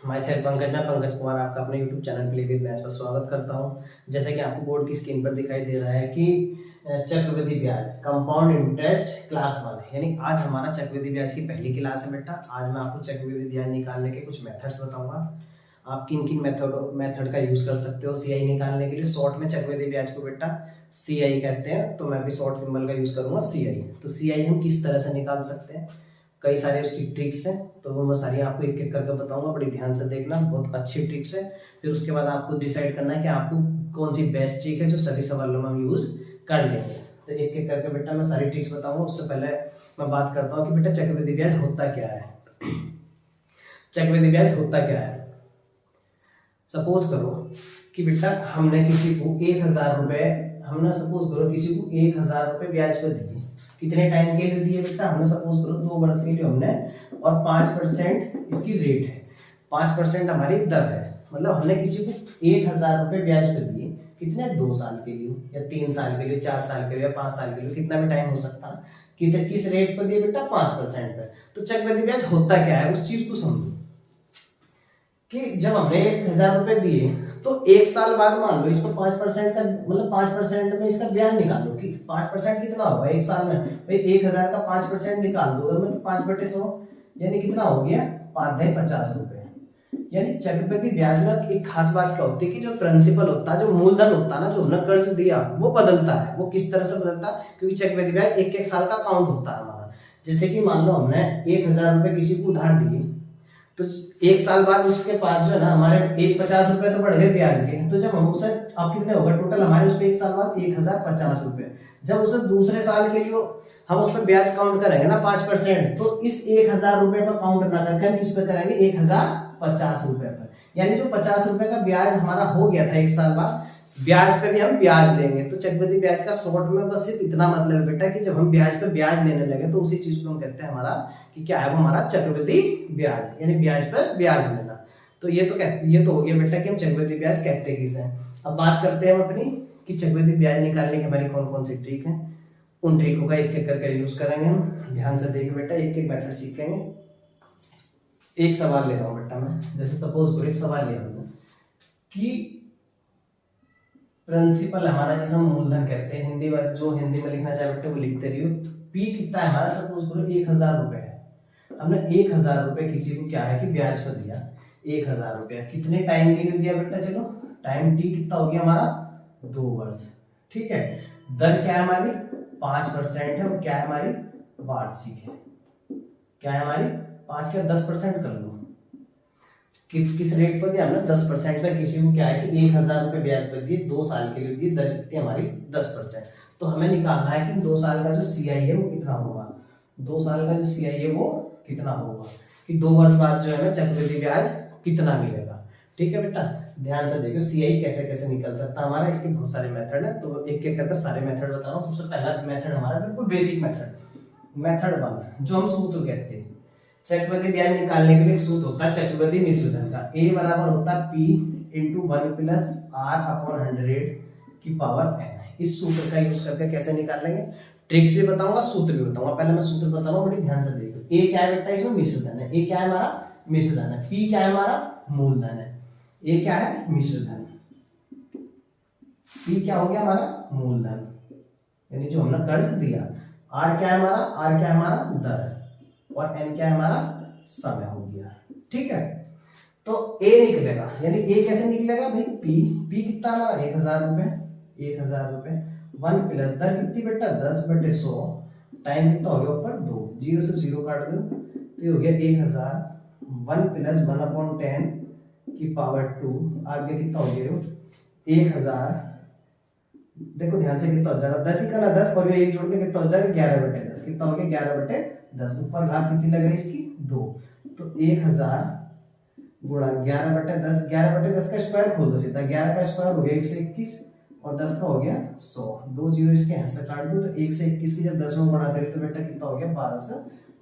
My self Pankaj, मैं पंकज कुमार आपका अपने YouTube channel play with maths पर स्वागत करता हूं। जैसे कि आपको बोर्ड की स्क्रीन पर दिखाई दे रहा है कि चक्रवृद्धि ब्याज कंपाउंड इंटरेस्ट क्लास 1, यानी आज हमारा चक्रवृद्धि ब्याज की पहली क्लास है बेटा। आज मैं आपको चक्रवृद्धि ब्याज निकालने के कुछ मेथड्स बताऊंगा। आप किन किन मेथड का यूज कर सकते हो सीआई निकालने के लिए। शॉर्ट में चक्रवृद्धि ब्याज को बेटा सीआई कहते हैं, तो मैं भी शॉर्ट सिंबल का यूज करूंगा सीआई। तो सीआई हम किस तरह से निकाल सकते हैं, कई सारे उसकी ट्रिक्स हैं, तो वो मैं सारी आपको एक एक करके बताऊंगा। बड़ी ध्यान से देखना, बहुत अच्छी ट्रिक्स है। फिर उसके बाद आपको डिसाइड करना है कि आपको कौन सी बेस्ट ट्रिक है जो सभी सवालों में हम यूज कर लेंगे। तो एक एक करके बेटा मैं सारी ट्रिक्स बताऊंगा। उससे पहले मैं बात करता हूँ कि बेटा चक्रवृद्धि ब्याज होता क्या है। चक्रवृद्धि ब्याज होता क्या है, सपोज करो कि बेटा हमने किसी को 1000 रुपए, हमने सपोज करो किसी को 1000 रुपए ब्याज पर दिए। कितने टाइम के लिए दिए बेटा, हमने सपोज करो 2 वर्ष के लिए हमने, और 5% इसकी रेट है, 5% हमारी दर है। मतलब हमने किसी को 1000 रुपए ब्याज पर दिए, कितने, 2 साल के लिए या 3 साल के लिए, 4 साल के लिए या 5 साल के लिए, कितना भी टाइम हो सकता है। किस रेट पर दिए बेटा, 5% पे। तो चक्रवृद्धि ब्याज होता क्या है, उस चीज को समझो कि जब हमने 1000 रुपए दिए तो 1 साल बाद मान लो इस पर 5% का, मतलब 5% में इसका ब्याज निकालो कि 5% कितना होगा 1 साल में। भाई 1000 का 5% निकाल दो अगर मैं, तो 5/100 यानी कितना हो गया, 5/50 रुपए। यानी चक्रवृद्धि ब्याज में एक खास बात क्या होती है कि जो प्रिंसिपल होता है, जो मूलधन होता है ना, जो हमने कर्ज दिया वो बदलता है। वो किस तरह से बदलता है, क्योंकि चक्रवृद्धि ब्याज एक साल का काउंट होता है हमारा। जैसे कि मान लो हमने 1000 रुपए किसी को उधार दिए, तो 1 साल बाद उसके पास जो है ना हमारे 50 रुपए तो बढ़ गए ब्याज के। तो जब हम उसे, अब कितने होगा टोटल हमारे उस पे 1 साल बाद 1050 रुपए। जब उसे दूसरे साल के लिए हम उस पर ब्याज काउंट करेंगे ना 5%, तो इस 1000 रुपए पर काउंट ना करके हम किस पे करेंगे, 1050 रुपए पर। यानी जो 50 रुपए का ब्याज हमारा हो गया था 1 साल बाद, ब्याज पे भी हम ब्याज लेंगे। तो चक्रवृद्धि ब्याज का शॉर्ट में बस सिर्फ इतना मतलब है बेटा कि जब हम ब्याज पे ब्याज लेने लगे तो उसी चीज को हम कहते हैं हमारा कि क्या है, वो हमारा चक्रवृद्धि ब्याज, यानी ब्याज पर ब्याज लेना। तो ये तो हो गया बेटा कि हम चक्रवृद्धि ब्याज कहते किसे हैं। अब बात करते हैं हम अपनी कि चक्रवृद्धि ब्याज निकालने की हमारी कौन कौन सी ट्रिक है। उन ट्रिकों का एक एक करके यूज करेंगे हम। ध्यान से देखिए बेटा, एक एक मेथड सीखेंगे। एक सवाल ले रहा हूँ बेटा मैं, जैसे सपोज करो एक सवाल ले रहा हूँ कि प्रिंसिपल हमारा, जिसे हम मूलधन कहते हैं, हिंदी में जो हिंदी में लिखना चाहे बेटे वो लिखते रहियो। पी कितना है हमारा, सपोज करो 1000 रुपए है। हमने 1000 रुपए किसी को क्या है कि ब्याज पर दिया, 1000 रुपया कितने टाइम के लिए दिया बेटा, चलो टाइम टी कितना हो गया हमारा, 2 वर्ष। ठीक है, दर क्या है हमारी, 5% है, और क्या है हमारी, वार्षिक है। क्या है हमारी, 5 क्या 10% कर लो। किस रेट पर दिया हमने, 10% पे। किसी को क्या है कि 1000 रुपए ब्याज पर दिए, 2 साल के लिए दिए, दर कितनी हमारी 10%। तो हमें निकालना है कि 2 साल का जो सीआई है वो कितना होगा, 2 साल का जो सीआई है वो कितना होगा, कि 2 वर्ष बाद जो है चक्रवृद्धि ब्याज कितना मिलेगा। ठीक है बेटा, ध्यान से देखो सीआई कैसे कैसे निकल सकता है हमारा। इसके बहुत सारे मेथड है, तो एक एक करके सारे मेथड बता रहा हूँ। सबसे पहला मेथड हमारा बिल्कुल बेसिक मेथड, मेथड 1, जो हम सूत्र कहते हैं। चक्रवृद्धि ब्याज निकालने के लिए एक सूत्र होता है चक्रवृद्धि मिश्रधन का। A बराबर होता है P इंटू 1 प्लस R/100 की पावर n। इस सूत्र का यूज करके कैसे निकालेंगे, ट्रिक्स भी बताऊंगा, सूत्र भी बताऊंगा। पहले मैं सूत्र बता रहा हूँ, बड़ी ध्यान से देखो। A क्या है बेटा, इसमें मिश्रधन है। A क्या है हमारा, मिश्रधन है। P क्या है हमारा, मूलधन है। A क्या है, मिश्रधन। P क्या हो गया हमारा, मूलधन, यानी जो हमने कर्ज दिया। R क्या है हमारा, R क्या है हमारा, दर, और n क्या है हमारा, समय हो गया। ठीक है, तो a निकलेगा, यानी a कैसे निकलेगा भाई, p कितना हमारा 1000 रुपए, 1000 रुपए, 1 प्लस दर कितनी बेटा 10/100, टाइम कितना हो गया ऊपर 2, 0 से 0 काट दो तो ये हो गया 1000, 1 प्लस 1/10 की पावर 2, आगे कितना हो गया 1000। देखो ध्यान से कितना हो जाएगा, 10 ही का ना 10, और ये 1 जोड़ के कितना हो जाएगा 11/10। कितना हो गया 11/10, ऊपर घात कितनी लग रही है इसकी 2। तो 1000 गुणा 11/10, 11/10 का स्क्वायर खोल दो सीधा, 11 का स्क्वायर हो गया 121, और 10 का हो गया 100, 2 जीरो इसके यहाँ से काट दो तो 1 से 21 की जब 10 में गुणा करें तो बेटा कितना हो गया 12 से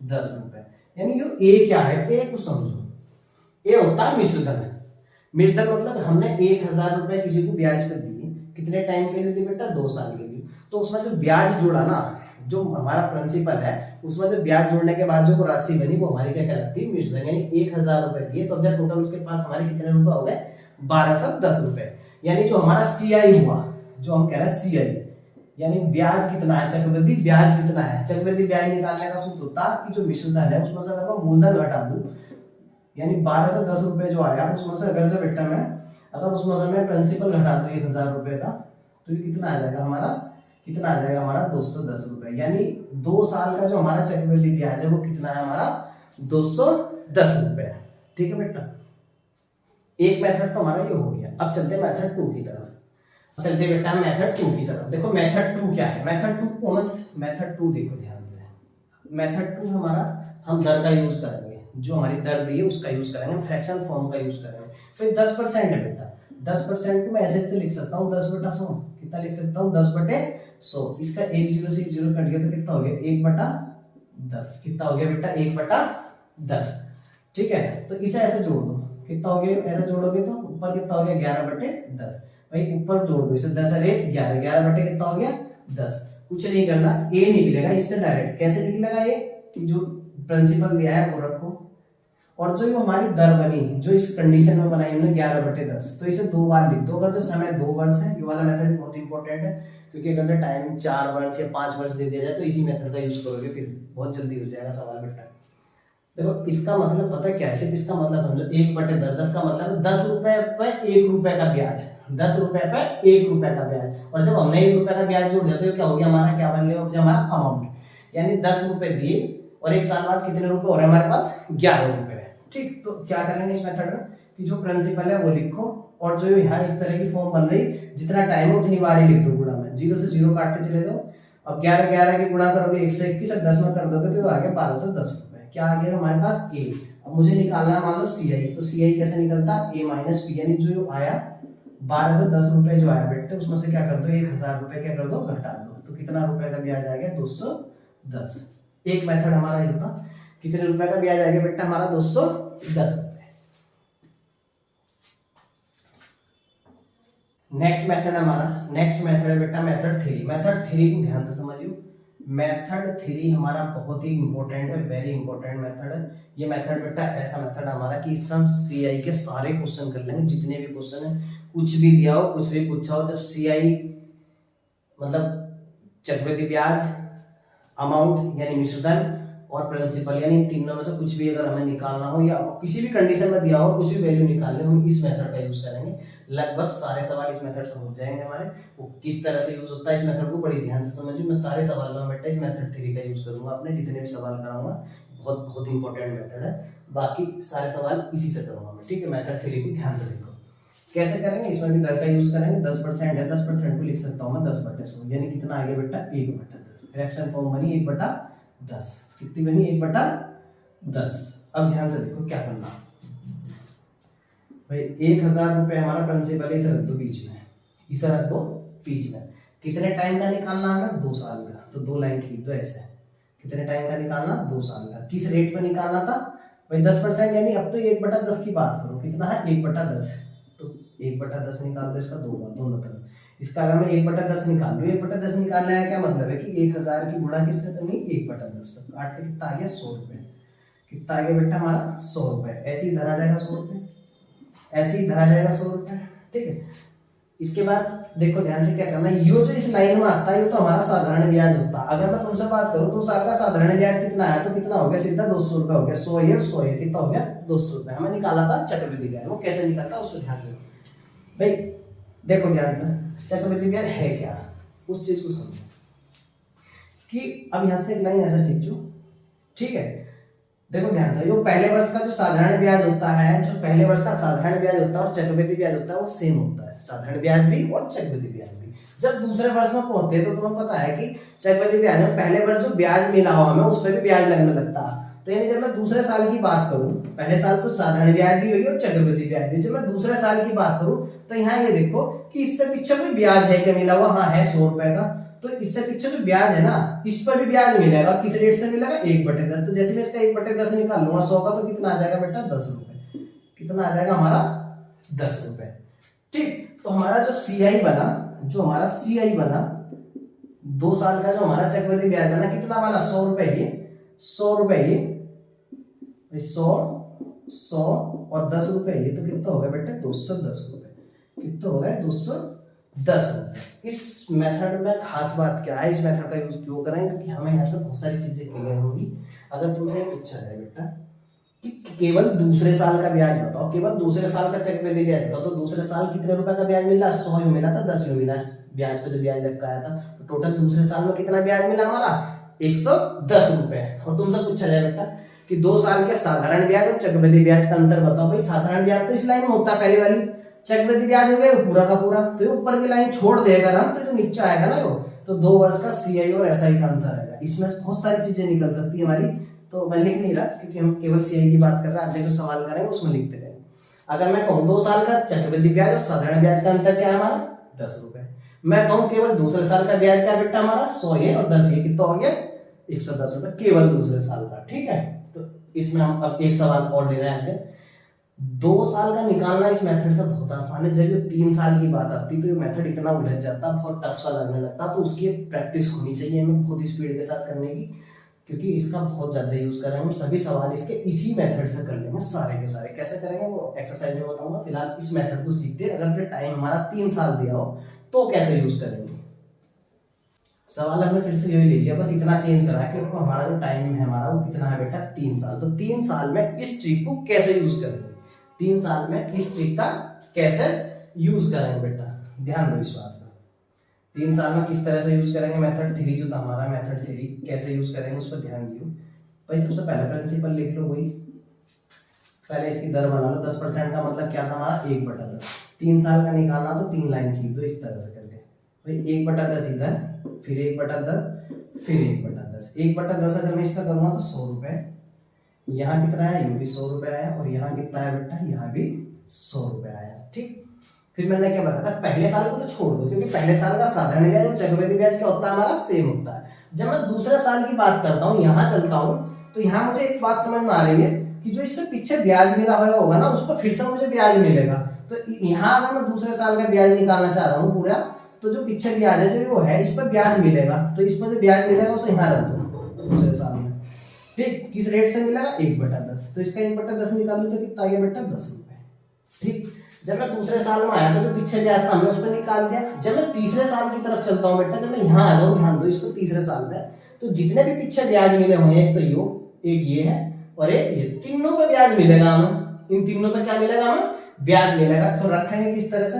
10 रुपए। यानी जो ए क्या है, ए को समझो, ए होता है मिश्रधन। मिश्रधन मतलब हमने 1000 रुपए किसी को ब्याज पर दिए, कितने टाइम के लिए दिए बेटा, 2 साल के लिए। तो उसमें जो ब्याज जोड़ा ना, जो हमारा प्रिंसिपल है उसमें जो ब्याज जोड़ने के बाद जो राशि बनी वो हमारी क्या कहलाती है, मिश्रण। यानी 1000 रुपए दिए तो अब जब टोटल उसके पास हमारे कितने रुपए हो गए, 1210 रुपए। यानी जो हमारा सीआई हुआ, जो हम कह रहे हैं सीआई, यानी ब्याज कितना है, चक्रवृद्धि ब्याज कितना है। चक्रवृद्धि ब्याज निकालने का सूत्र होता है कि जो मिश्रण धन है उसमें से अगर मैं मूलधन घटा दूं, यानी 1210 रुपए जो आया उसमें से अगर जो बेटा मैं अगर उसमें से मैं प्रिंसिपल घटा दूं 1000 रुपए का, तो ये कितना आ जाएगा हमारा, कितना आ जाएगा हमारा 210 रुपए। यानी 2 साल का जो हमारा चक्रवृद्धि ब्याज है वो कितना है हमारा, 210 रुपए। ठीक है बेटा, एक मेथड तो हमारा ये हो गया। अब चलते हैं मेथड 2 की तरफ। चलते बेटा मेथड 2 की तरफ। देखो मेथड 2 क्या है, मेथड 2 को मेथड 2 देखो ध्यान से। मेथड 2 हमारा हम दर का यूज करेंगे, जो हमारी दर दी है उसका यूज करेंगे, हम फ्रैक्शन फॉर्म का यूज करेंगे। तो 10% है बेटा, 10% को मैं ऐसे तो लिख सकता हूँ 10/100। कितना लिख सकता हूँ, 10/100। इसका 1 0 से 1 0 कट गया तो कितना हो गया, 1/10। कितना हो गया बेटा, 1/10। ठीक है, तो इसे ऐसे जोड़ दो, कितना हो गया, ऐसे जोड़ोगे तो ऊपर कितना हो गया, 11/10। भाई ऊपर जोड़ दो इसे, 10 और 1 11, 11 बटे कितना हो गया 10। कुछ नहीं करना, ए निकलेगा इससे डायरेक्ट। कैसे निकलेगा ये, कि जो प्रिंसिपल दिया है वो रखो, और जो हमारी दर बनी जो इस कंडीशन में बनाई हमने 11/10, तो इसे 2 बार लिख दो। अगर जो समय 2 वर्ष है, ये वाला मेथड बहुत इंपॉर्टेंट है, क्योंकि अगर टाइम 4 वर्ष या 5 वर्ष दे दिया जाए तो इसी मेथड का यूज करोगे, फिर बहुत जल्दी हो जाएगा सवाल बेटा। देखो इसका मतलब पता क्या है, सिर्फ इसका मतलब समझो 1/10। 10 का मतलब 10 रुपए पर 1 रुपए का ब्याज, 10 रुपए पर 1 रुपए का ब्याज। और जब हमने 1 रुपए का ब्याज जोड़ दिया तो क्या हो गया हमारा, क्या बन गया हमारा अमाउंट। यानी 10 रुपए दिए और 1 साल बाद कितने रुपए हो रहे हैं हमारे पास, 11 रुपए। ठीक, तो क्या करेंगे इस मेथड में कि जो प्रिंसिपल है वो लिखो, और जो यहाँ इस तरह की फॉर्म बन रही, जितना टाइम है उतनी बार ही लिख दो गुणा में, 0 से 0 काटते चले जाओ। अब 11 11 के गुणा करोगे 121 और 10 में कर दोगे तो आ गया 1210 रुपए। क्या आ गया हमारे पास, ए। अब मुझे निकालना है मान लो सीआई, तो सीआई कैसे निकलता, ए माइनस पी। यानी जो आया 1210 रुपए जो आया बेटे, उसमें से क्या कर दो 1000 रुपए क्या कर दो, घटा दो। तो कितना रुपए का ब्याज आ गया, 210। एक मेथड हमारा ये होता, कितने रुपए का ब्याज आ गया बेटा हमारा, 210 रुपए। नेक्स्ट मेथड हमारा, नेक्स्ट मेथड है बेटा मेथड 3। मेथड 3 को ध्यान से समझियो। मेथड 3 हमारा बहुत ही इंपॉर्टेंट है, वेरी इंपॉर्टेंट मेथड है। ये मेथड बेटा ऐसा मेथड हमारा कि इससे हम सीआई के सारे क्वेश्चन कर लेंगे, जितने भी क्वेश्चन है, कुछ भी दिया हो, कुछ भी पूछा हो, जब सीआई मतलब चक्रवृद्धि ब्याज, अमाउंट यानी मिश्रधन और प्रिंसिपल, यानी इन तीनों में से कुछ भी अगर हमें निकालना हो या किसी भी कंडीशन में दिया हो कुछ भी वैल्यू निकालनी हो, हम इस मेथड का यूज करेंगे। लगभग सारे सवाल इस मेथड से हो जाएंगे हमारे। वो किस तरह से यूज होता है इस मेथड को बड़ी ध्यान से समझिए। मैं सारे सवालों में बेटा इस मेथड 3 का यूज करूंगा, अपने जितने भी सवाल कराऊंगा। बहुत बहुत इंपॉर्टेंट मेथड है, बाकी सारे सवाल इसी से करूंगा मैं। ठीक है, मेथड 3 को ध्यान से देखो कैसे करेंगे। इसमें भी दर का यूज करेंगे, 10% है, 10% को लिख सकता हूँ मैं 10/100। यानी कितना आ गया बेटा, 1/10। फ्रैक्शन फॉर्म बनी 1/10। कितनी बनी, 1/10। अब ध्यान से देखो क्या करना भाई, 1000 रुपए हमारा प्रिंसिपल है, इसे रख दो बीच में, इसे रख दो बीच में। कितने टाइम का निकालना है, 2 साल का, तो 2 लाइन खींच दो ऐसे। कितने टाइम का निकालना, 2 साल का। किस रेट पे निकालना था भाई, 10%। यानी अब तो 1/10 की बात करो, कितना है 1/10, तो 1/10 निकाल दो इसका दोनों तरफ। इसका अगर मैं 1/10 निकाल लूँ, 1/10 निकालने का क्या मतलब है कि 1000 की गुणा किससे करनी, 1/10 काट के कितना आ गया 100 रुपए। कितना आ गया बेटा हमारा 100 रुपए। ऐसे ही धरा जाएगा 100 रुपए, ऐसे ही धरा जाएगा 100 रुपए। ठीक है, इसके बाद देखो ध्यान से क्या करना है, यो जो इस लाइन में आता है ये तो हमारा साधारण ब्याज होता है। अगर मैं तुमसे बात करूं 2 साल का साधारण ब्याज कितना आया, तो कितना हो गया, सीधा 200 रुपए हो गया। 100 ये 100 ये कितना हो गया, 200 रुपए। हमें निकाला था चक्रवृद्धि ब्याज, वो कैसे निकलता है उसको ध्यान से भाई देखो ध्यान से। चक्रवृद्धि ब्याज है क्या, उस चीज को समझो कि अब यहां से एक लाइन ऐसा खींचो। ठीक है, देखो ध्यान से, जो पहले वर्ष का जो साधारण ब्याज होता है, जो पहले वर्ष का साधारण ब्याज होता है और चक्रवृद्धि ब्याज होता है वो सेम होता है, साधारण ब्याज भी और चक्रवृद्धि ब्याज भी। जब दूसरे वर्ष में पहुंचते हैं तो तुम्हें पता है कि चक्रवृद्धि ब्याज में पहले वर्ष जो ब्याज मिला हो हमें उस पर भी ब्याज लगने लगता है। तो यानी जब मैं दूसरे साल की बात करूं, पहले साल तो साधारण ब्याज भी हुई और चक्रवृद्धि ब्याज भी, जब मैं दूसरे साल की बात करूं तो यहाँ ये देखो कि इससे पीछे कोई ब्याज है क्या मिला हुआ, हाँ है 100 रुपए का। तो इससे पीछे जो ब्याज है ना, इस पर भी ब्याज मिलेगा। किस रेट से मिलेगा, 1/10। तो जैसे मैं इसका 1/10 निकाल लूंगा 100 का, तो कितना आ जाएगा बेटा 10 रुपए। कितना आ जाएगा हमारा 10 रुपए। ठीक, तो हमारा जो सीआई बना, जो हमारा सीआई बना 2 साल का, जो हमारा चक्रवृद्धि ब्याज बना कितना वाला 100 रुपए, ये 100 रुपए ये 100 और 10 रुपए ये, तो कितना हो गया बेटा 210 रुपए। कितना हो गया 210 रुपए। इस मेथड में खास बात क्या है, इस मेथड का यूज क्यों करें, क्योंकि हमें यहाँ से बहुत सारी चीजें क्लियर होंगी। अगर तुमसे पूछा जाए बेटा कि केवल दूसरे साल का ब्याज बताओ, केवल दूसरे साल का चक्रवृद्धि ब्याज बताओ, तो दूसरे साल कितने रुपए का ब्याज मिला, 100 ही मिला था, 10 ही मिला ब्याज पे जो ब्याज लटकाया था। तो टोटल दूसरे साल में कितना ब्याज मिला हमारा 110 रुपए। और तुमसे पूछा जाए बेटा कि 2 साल के साधारण ब्याज और चक्रवृद्धि ब्याज का अंतर बताओ। भाई साधारण ब्याज तो इस लाइन में होता है पहली वाली, चक्रवृद्धि ब्याज हो गया पूरा का पूरा, तो ये ऊपर की लाइन छोड़ देगा ना, तो जो नीचे आएगा ना तो 2 वर्ष का सीआई और एसआई का अंतर आएगा। इसमें बहुत सारी चीजें निकल सकती है हमारी, तो मैं लिख नहीं रहा क्योंकि हम केवल सीआई की बात कर रहे हैं। आगे जो सवाल करेंगे उसमें लिखते रहे। अगर मैं कहूँ 2 साल का चक्रवृद्धि ब्याज और साधारण ब्याज का अंतर क्या है हमारा 10 रुपए। मैं कहूँ केवल दूसरे साल का ब्याज क्या बेटा हमारा 100 है और 10 है, कितना हो गया 110 रुपए केवल दूसरे साल का। ठीक है, तो इसमें हम अब एक सवाल और ले रहे हैं। 2 साल का निकालना इस मेथड से बहुत आसान है। जब ये 3 साल की बात आती तो ये मेथड इतना उलझ जाता, बहुत टफ सा लगने लगता, तो उसकी प्रैक्टिस होनी चाहिए हमें बहुत स्पीड के साथ करने की, क्योंकि इसका बहुत ज्यादा यूज करेंगे हम। सभी सवाल इसके इसी मेथड से कर लेंगे सारे के सारे। कैसे करेंगे वो एक्सरसाइज में बताऊंगा, फिलहाल इस मेथड को सीखते हैं। अगर टाइम हमारा 3 साल दिया हो तो कैसे यूज करेंगे। सवाल हमने फिर से यही ले लिया, बस इतना चेंज करा है कि हमारा जो टाइम है हमारा वो कितना है बेटा 3 साल। तो 3 साल में इस ट्रिक को कैसे यूज करेंगे, 3 साल में इस ट्रिक का कैसे यूज करेंगे बेटा, ध्यान दो इस बात का। 3 साल में किस तरह से यूज करेंगे, मेथड 3 जो था हमारा, मेथड 3 कैसे यूज करेंगे उस पर ध्यान दियो। भाई सबसे पहले प्रिंसिपल लिख लो, वही पहले इसकी दर बना लो। 10% का मतलब क्या था हमारा 1/10। 3 साल का निकालना तो 3 लाइन खींच दो इस तरह से करके। भाई 1/10 इधर, फिर 1/10, फिर 1/10। 1/10 अगर मैं इसका करूंगा तो 100 रुपए। यहाँ कितना है, ये भी 100 रुपए आया, और यहाँ कितना है बेटा, यहाँ भी 100 रुपए आया। ठीक, फिर मैंने क्या बताया था, पहले साल को तो छोड़ दो, क्योंकि पहले साल का साधारण ब्याज और चक्रवृद्धि ब्याज क्या होता है हमारा सेम होता है। जब मैं दूसरे साल की बात करता हूँ, यहाँ चलता हूँ, तो यहाँ मुझे एक बात समझ में आ रही है कि जो इससे पीछे ब्याज मिला हुआ होगा ना, उस पर फिर से मुझे ब्याज मिलेगा। तो यहाँ अगर मैं दूसरे साल का ब्याज निकालना चाह रहा हूँ पूरा, तो जो पीछे ब्याज है जो वो है, इस पर ब्याज मिलेगा, तो इस पर जो ब्याज मिलेगा उसे यहाँ रख दो दूसरे साल में। ठीक, किस रेट से मिलेगा 1/10, तो इसका 1/10 निकाल लो तो कितना आ गया बेटा 10 रुपए। ठीक, जब मैं दूसरे साल में आया तो जो पीछे ब्याज था हमने उस पर निकाल दिया। जब मैं तीसरे साल की तरफ चलता हूँ बेटा, जब मैं यहाँ आ जाऊँ, ध्यान दो इसको, तीसरे साल में तो जितने भी पीछे ब्याज मिले हुए हैं, एक तो एक ये है और एक ये, तीनों पे ब्याज मिलेगा हमें। इन तीनों पे क्या मिलेगा हमें, ब्याज मिलेगा। तो रखेंगे किस तरह से,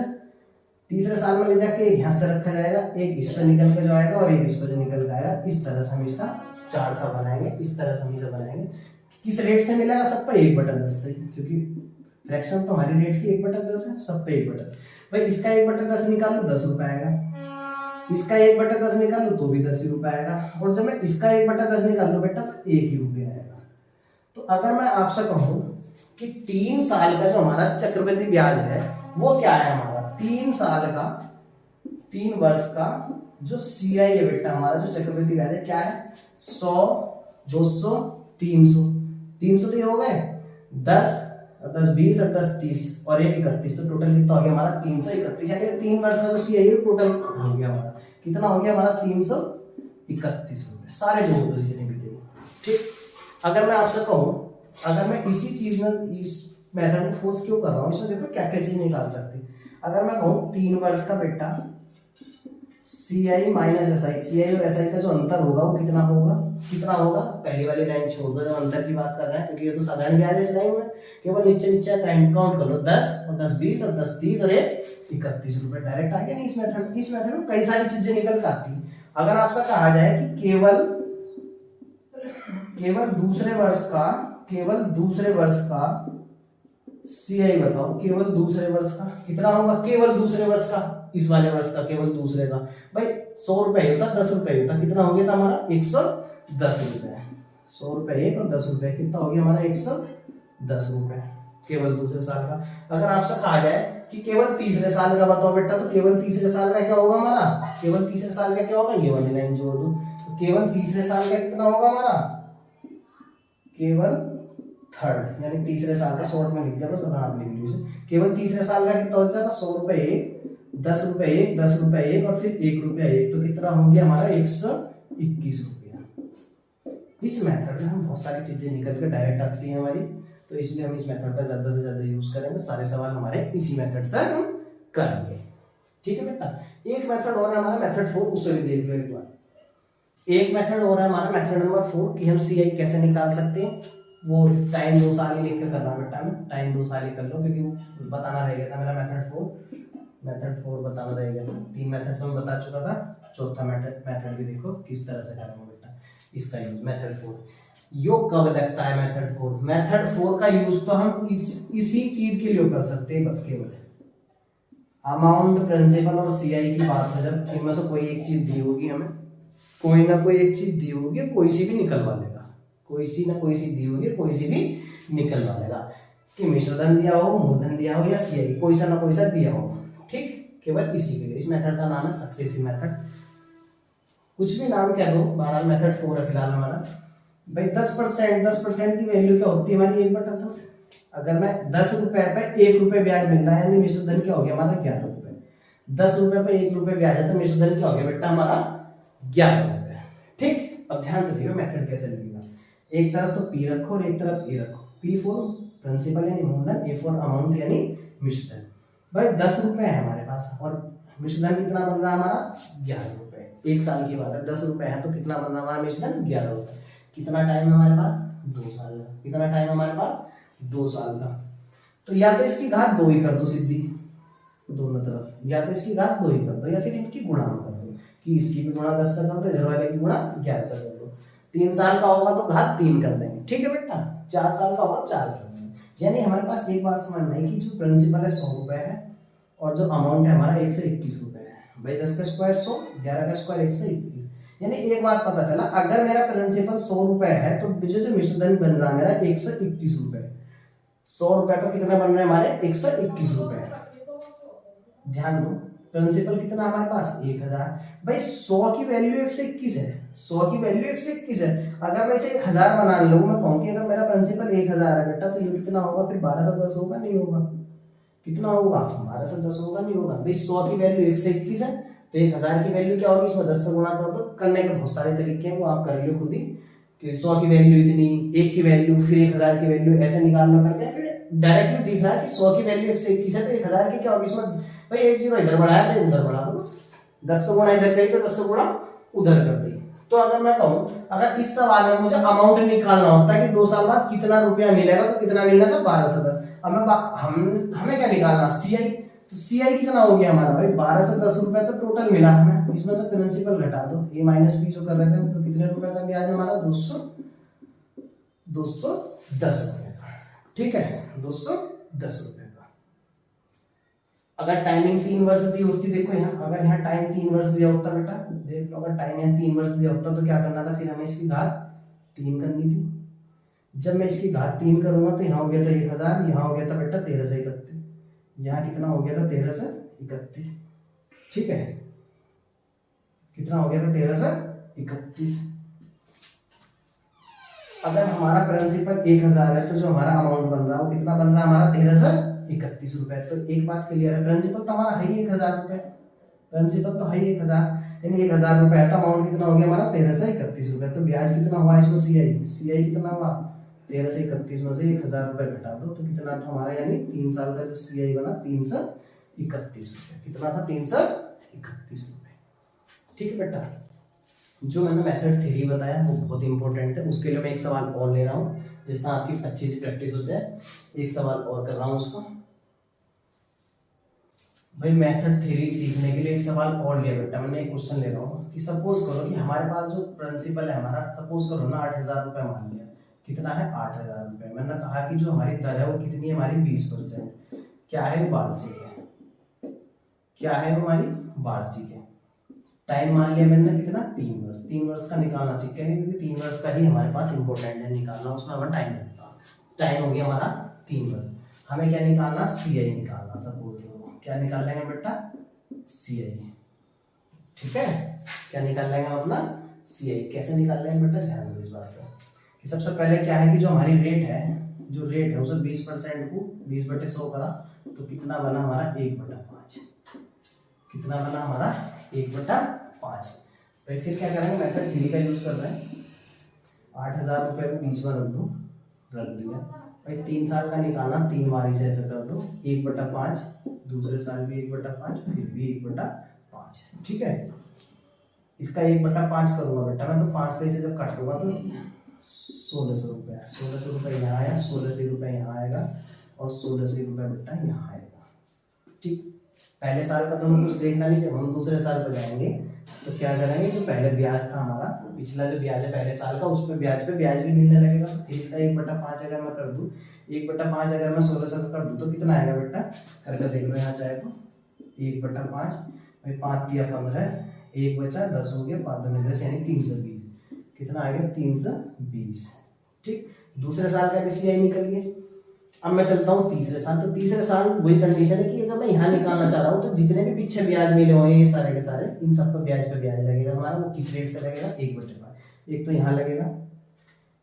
तीसरे साल में ले जाके एक यहाँ से रखा जाएगा, एक इस पर निकल के जो आएगा और एक इस पर जो निकल के आएगा। इस तरह से हम इसका चार्ट सा बनाएंगे, इस तरह से हम इसे बनाएंगे। किस रेट से मिलेगा, सब पे 1/10 से, क्योंकि फ्रैक्शन तो हमारी रेट की 1/10 है, सब पे 1/10। भाई इसका 1/10 निकालू 10 रुपए आएगा, इसका 1/10 निकालू तो भी 10 ही रुपए आएगा, और जब मैं इसका 1/10 निकालू बेटा तो 1 ही रुपये आएगा। तो अगर मैं आपसे कहूँ कि 3 साल का जो हमारा चक्रवृद्धि ब्याज है वो क्या है हमारा, 3 साल का 3 वर्ष का जो सीआई है बेटा हमारा, जो चक्रवृद्धि ब्याज है क्या है 100, 200, 300। 300 तो ये हो गए 10 और 10 20 और 10 30 और 1 31, तो टोटल कितना हो गया हमारा 331। यानी 3 वर्ष का जो सीआई है टोटल हो गया हमारा, कितना हो गया हमारा 331 रुपए, सारे जो जितने भी थे। ठीक, अगर मैं आपसे कहूँ, अगर मैं इसी चीज में इस मेथड में फोर्स क्यों कर रहा हूँ, इसमें देखो क्या क्या चीज निकाल सकती। अगर मैं कहूँ 3 वर्ष का बेटा सीआई माइनस एसआई, सीआई और एसआई का जो अंतर होगा वो कितना होगा, कितना होगा, पहली वाली लाइन छोड़ दो, जो अंतर की बात कर रहे हैं, क्योंकि ये तो साधारण ब्याज है इस लाइन में। केवल नीचे नीचे काउंट कर लो, 10 और 10 20 और 10 30 और 1 31 रुपए डायरेक्ट आ गया। नहीं, इस मेथड में कई सारी चीजें निकल के आती है। अगर आपसे कहा जाए कि केवल दूसरे वर्ष का सीआई बताओ, केवल दूसरे वर्ष का कितना होगा, केवल दूसरे वर्ष का, इस वाले वर्ष का केवल दूसरे का। भाई 100 रुपए होता, 10 रुपए होता, कितना हो गया था हमारा 110 रुपए। 100 रुपए एक और 10 रुपए, कितना हो गया हमारा 110 रुपए केवल दूसरे साल का। अगर आपसे कहा जाए कि केवल तीसरे साल का बताओ बेटा, तो केवल तीसरे साल का क्या होगा हमारा, केवल तीसरे साल का क्या होगा, ये वाली लाइन जोड़ दो, तो केवल तीसरे साल का कितना होगा हमारा, केवल थर्ड, यानी तीसरे साल का शॉर्ट में लिख दिया बस, आप लिख लीजिए। केवल तीसरे साल का कितना हो जाएगा 100 रुपए एक, 10 रुपए एक, 10 रुपए एक और फिर 1 रुपया एक, तो कितना हो गया हमारा 121 रुपया। इस मेथड में हम बहुत सारी चीजें निकल के डायरेक्ट आती हैं हमारी, तो इसलिए हम इस मेथड का ज्यादा से ज्यादा यूज करेंगे। सारे सवाल हमारे इसी मेथड से हम करेंगे। ठीक है बेटा। एक मेथड और है हमारा मेथड 4, उसे भी देख लो एक बार। एक मेथड और है हमारा मेथड नंबर 4 कि हम सीआई कैसे निकाल सकते हैं। वो टाइम 2 साल ही लिख के करना बेटा, में टाइम 2 साल ही कर लो, क्योंकि वो बताना रह गया था मेरा मेथड 4 बताना रह गया था। 3 मेथड तो मैं बता चुका था, चौथा मेथड भी देखो किस तरह से करेंगे बेटा इसका यूज। मेथड 4 योग कब लगता है? मेथड 4 का यूज तो हम इसी चीज के लिए कर सकते हैं, बस केवल अमाउंट, प्रिंसिपल और सीआई की बात हो, जब इनमें से कोई एक चीज दी होगी हमें, कोई ना कोई एक चीज दी होगी, कोई सी भी निकलवा लेगा, कोई सी ना कोई सी दी होगी, कोई सी भी निकलवा लेगा, कि मिश्रधन दिया हो, मूलधन दिया हो या सीआई, कोई सा ना कोई सा दिया हो। ठीक, केवल इसी के लिए। इस मेथड का नाम है सक्सेसिव मेथड, कुछ भी नाम कह दो, बहरहाल मेथड 4 है फिलहाल हमारा। भाई 10% की वैल्यू क्या होती है हमारी? 1/10। अगर मैं 10 रुपए पे 1 रुपए ब्याज मिल रहा है, यानी मिश्रधन क्या हो गया हमारा? 11 रुपए। 10 रुपए पे 1 रुपए ब्याज है, तो मिश्रधन क्या हो गया बेटा हमारा? 11 रुपए। ठीक, अब ध्यान से देखो मेथड कैसे लिखेगा। एक तरफ तो पी रखो और एक तरफ ए रखो। पी फॉर प्रिंसिपल यानी मूलधन, ए फॉर अमाउंट यानी मिश्रधन। भाई 10 रुपए है हमारे पास और मिश्रधन कितना बन रहा है हमारा? 11 रुपए। 1 साल की बात है, 10 रुपए है तो कितना बन रहा है हमारा मिश्रधन? 11 रुपए। कितना टाइम है हमारे पास? 2 साल का। कितना टाइम हमारे पास? 2 साल का। तो या तो इसकी घात 2 ही कर दो सीधी दोनों तरफ, या तो इसकी घात 2 ही कर दो, या फिर इनकी गुणा कर दो, कि इसकी भी गुणा 10 से कर दो, इधर वाले की गुणा 11 से कर दो। 3 साल का होगा तो घात 3 कर देंगे। ठीक है बेटा। 4 साल का होगा 4 कर देंगे। यानी हमारे पास एक बात समझना है कि जो प्रिंसिपल है 100 रुपए है और जो अमाउंट है हमारा 121 रुपए है। भाई 10 का स्क्वायर 100, 11 का स्क्वायर 121। यानी एक बात पता चला, अगर मेरा प्रिंसिपल 100 रुपए है तो जो मिश्रधन बन रहा है मेरा 121 रुपए। 100 रुपए पर कितना बन रहा है हमारे? 121 रुपए। ध्यान दो, प्रिंसिपल कितना हमारे पास? 1000। भाई 100 की वैल्यू 121 है, 100 की वैल्यू 121 है। अगर मैं इसे 1000 बना लूं, मैं कहूं कि अगर मेरा प्रिंसिपल 1000 है बेटा, तो ये कितना होगा फिर? 1210 होगा, नहीं होगा? कितना होगा? 1210 होगा, नहीं होगा? भाई 100 की वैल्यू 121 है, तो 1000 की वैल्यू क्या होगी? इसमें 10 से गुणा कर दो। करने के बहुत सारे तरीके हैं, वो आप कर लो खुद ही, कि 100 की वैल्यू इतनी, 1 की वैल्यू, फिर 1000 की वैल्यू, ऐसे निकालना करके फिर डायरेक्टली दिख रहा है कि 100 की वैल्यू 121 है, तो 1000 की क्या होगी? इसमें भाई एक जीरो इधर बढ़ाया तो उधर बढ़ा दो, बस 10 से गुणा इधर करी तो 10 से गुणा उधर कर दी। तो अगर मैं कहूं, अगर इस सवाल में मुझे अमाउंट निकालना होता कि 2 साल बाद कितना रुपया मिलेगा, तो कितना मिलेगा? 12 से 10। अब हमें क्या निकालना? सीआई। तो सीआई कितना हो गया हमारा? भाई 12 से 10 रुपए तो टोटल मिला हमें, इसमें से प्रिंसिपल घटा दो, ए माइनस बी जो कर रहे थे, तो कितने रुपए का ब्याज है हमारा? 210 रुपए का। ठीक है, 210 रुपए का। अगर टाइमिंग 3 वर्ष दी होती, देखो यहाँ, अगर यहाँ टाइम 3 वर्ष दिया होता बेटा, देख लो, अगर टाइम यहाँ 3 वर्ष दिया होता तो क्या करना था? फिर हमें इसकी घात 3 करनी थी। जब मैं इसकी घात 3 करूंगा तो यहाँ हो गया था 1000, यहाँ हो गया था बेटा 13 से 31, यहाँ कितना हो गया था? 13 से 31। ठीक है, कितना हो गया था? 13 से 31। अगर हमारा प्रिंसिपल 1000 है, तो जो हमारा अमाउंट बन रहा है वो कितना बन रहा है हमारा? 13 से 31 रुपए। तो एक बात क्लियर है, प्रिंसिपल तो हमारा है ही 1000 रुपए, प्रिंसिपल तो है ही 1000, यानी 1000 रुपए है, तो अमाउंट कितना हो गया हमारा? 13 से 31 रुपए। तो ब्याज कितना हुआ इसमें? सीआई कितना हुआ? 13 से 31 में से 1000 रुपए घटा दो, तो कितना था हमारा? यानी 3 साल का जो सीआई बना 331 रुपए। कितना था? 331 रुपए। ठीक है बेटा। जो मैंने मेथड 3 बताया वो बहुत इंपॉर्टेंट है, उसके लिए मैं एक सवाल और ले रहा हूँ, जिससे आपकी अच्छी सी प्रैक्टिस हो जाए। एक सवाल और कर रहा हूँ उसको। भाई मेथड 3 सीखने के लिए एक सवाल और लिया बेटा मैंने। एक क्वेश्चन ले रहा हूँ कि सपोज करो कि हमारे पास जो प्रिंसिपल है हमारा, सपोज करो ना 8000 रुपए मान लिया। कितना है? 8000 रुपए। मैंने कहा कि जो हमारी दर है वो कितनी है? हमारी 20%। क्या है? वो वार्षिक है। क्या है? हमारी वार्षिक है। टाइम मान लिया मैंने कितना? 3 वर्ष। 3 वर्ष का निकालना सीखेंगे, क्योंकि 3 वर्ष का ही हमारे पास इंपॉर्टेंट है निकालना, उसमें हमारा टाइम लगता है। टाइम हो गया हमारा 3 वर्ष। हमें क्या निकालना? सीआई निकालना। सपोज क्या निकाल लेंगे बेटा? सीआई। ठीक है, क्या निकाल लेंगे हम अपना? सीआई। कैसे निकाल लेंगे बेटा? ध्यान दो इस बात पर कि सबसे पहले क्या है कि जो हमारी रेट है, जो रेट है उसे 20% को 20/100 करा, तो कितना बना हमारा? 1/5। कितना बना हमारा? 1/5। भाई फिर क्या करेंगे? मेथड 3 का यूज कर रहे हैं। 8,000 रुपये को बीच में रख दो, रख दिया भाई। 3 साल का निकालना, 3 बारी से ऐसे कर दो, 1/5, दूसरे साल भी 1/5, फिर भी 1/5, ठीक है। इसका 1/5 करूंगा बेटा मैं, तो 5 से इसे जब काटूंगा तो 1600 रुपये, 1600 रुपये यहाँ आया, 1600 रुपये यहाँ आएगा और 1600 रुपये बेटा यहाँ आएगा, ठीक। पहले साल का तो हमें कुछ देखना नहीं, जब हम दूसरे साल पर जाएंगे तो क्या करेंगे, जो पहले ब्याज था हमारा, पिछला जो ब्याज है पहले साल का, उस पे ब्याज भी मिलने लगेगा। तो फिर इसका 1/5 अगर मैं कर दूं, 1/5 अगर मैं 1600 का कर दूं तो कितना आएगा बेटा, करके देख लो यहाँ चाहे तो। 1/5 भाई, 5 दिया 15, 1 बचा 10 हो गया, 5 दूनी 10 यानी 320, कितना आ गया 320, ठीक। दूसरे साल का भी CI निकल गया। अब मैं चलता हूँ तीसरे साल, तो तीसरे साल वही कंडीशन है कि अगर मैं यहाँ निकालना चाह रहा हूँ तो जितने भी पीछे ब्याज मिले हुए ये सारे के सारे, इन सब पर ब्याज पे ब्याज लगेगा हमारा। वो किस रेट से लगेगा, 1/5, एक तो यहाँ लगेगा,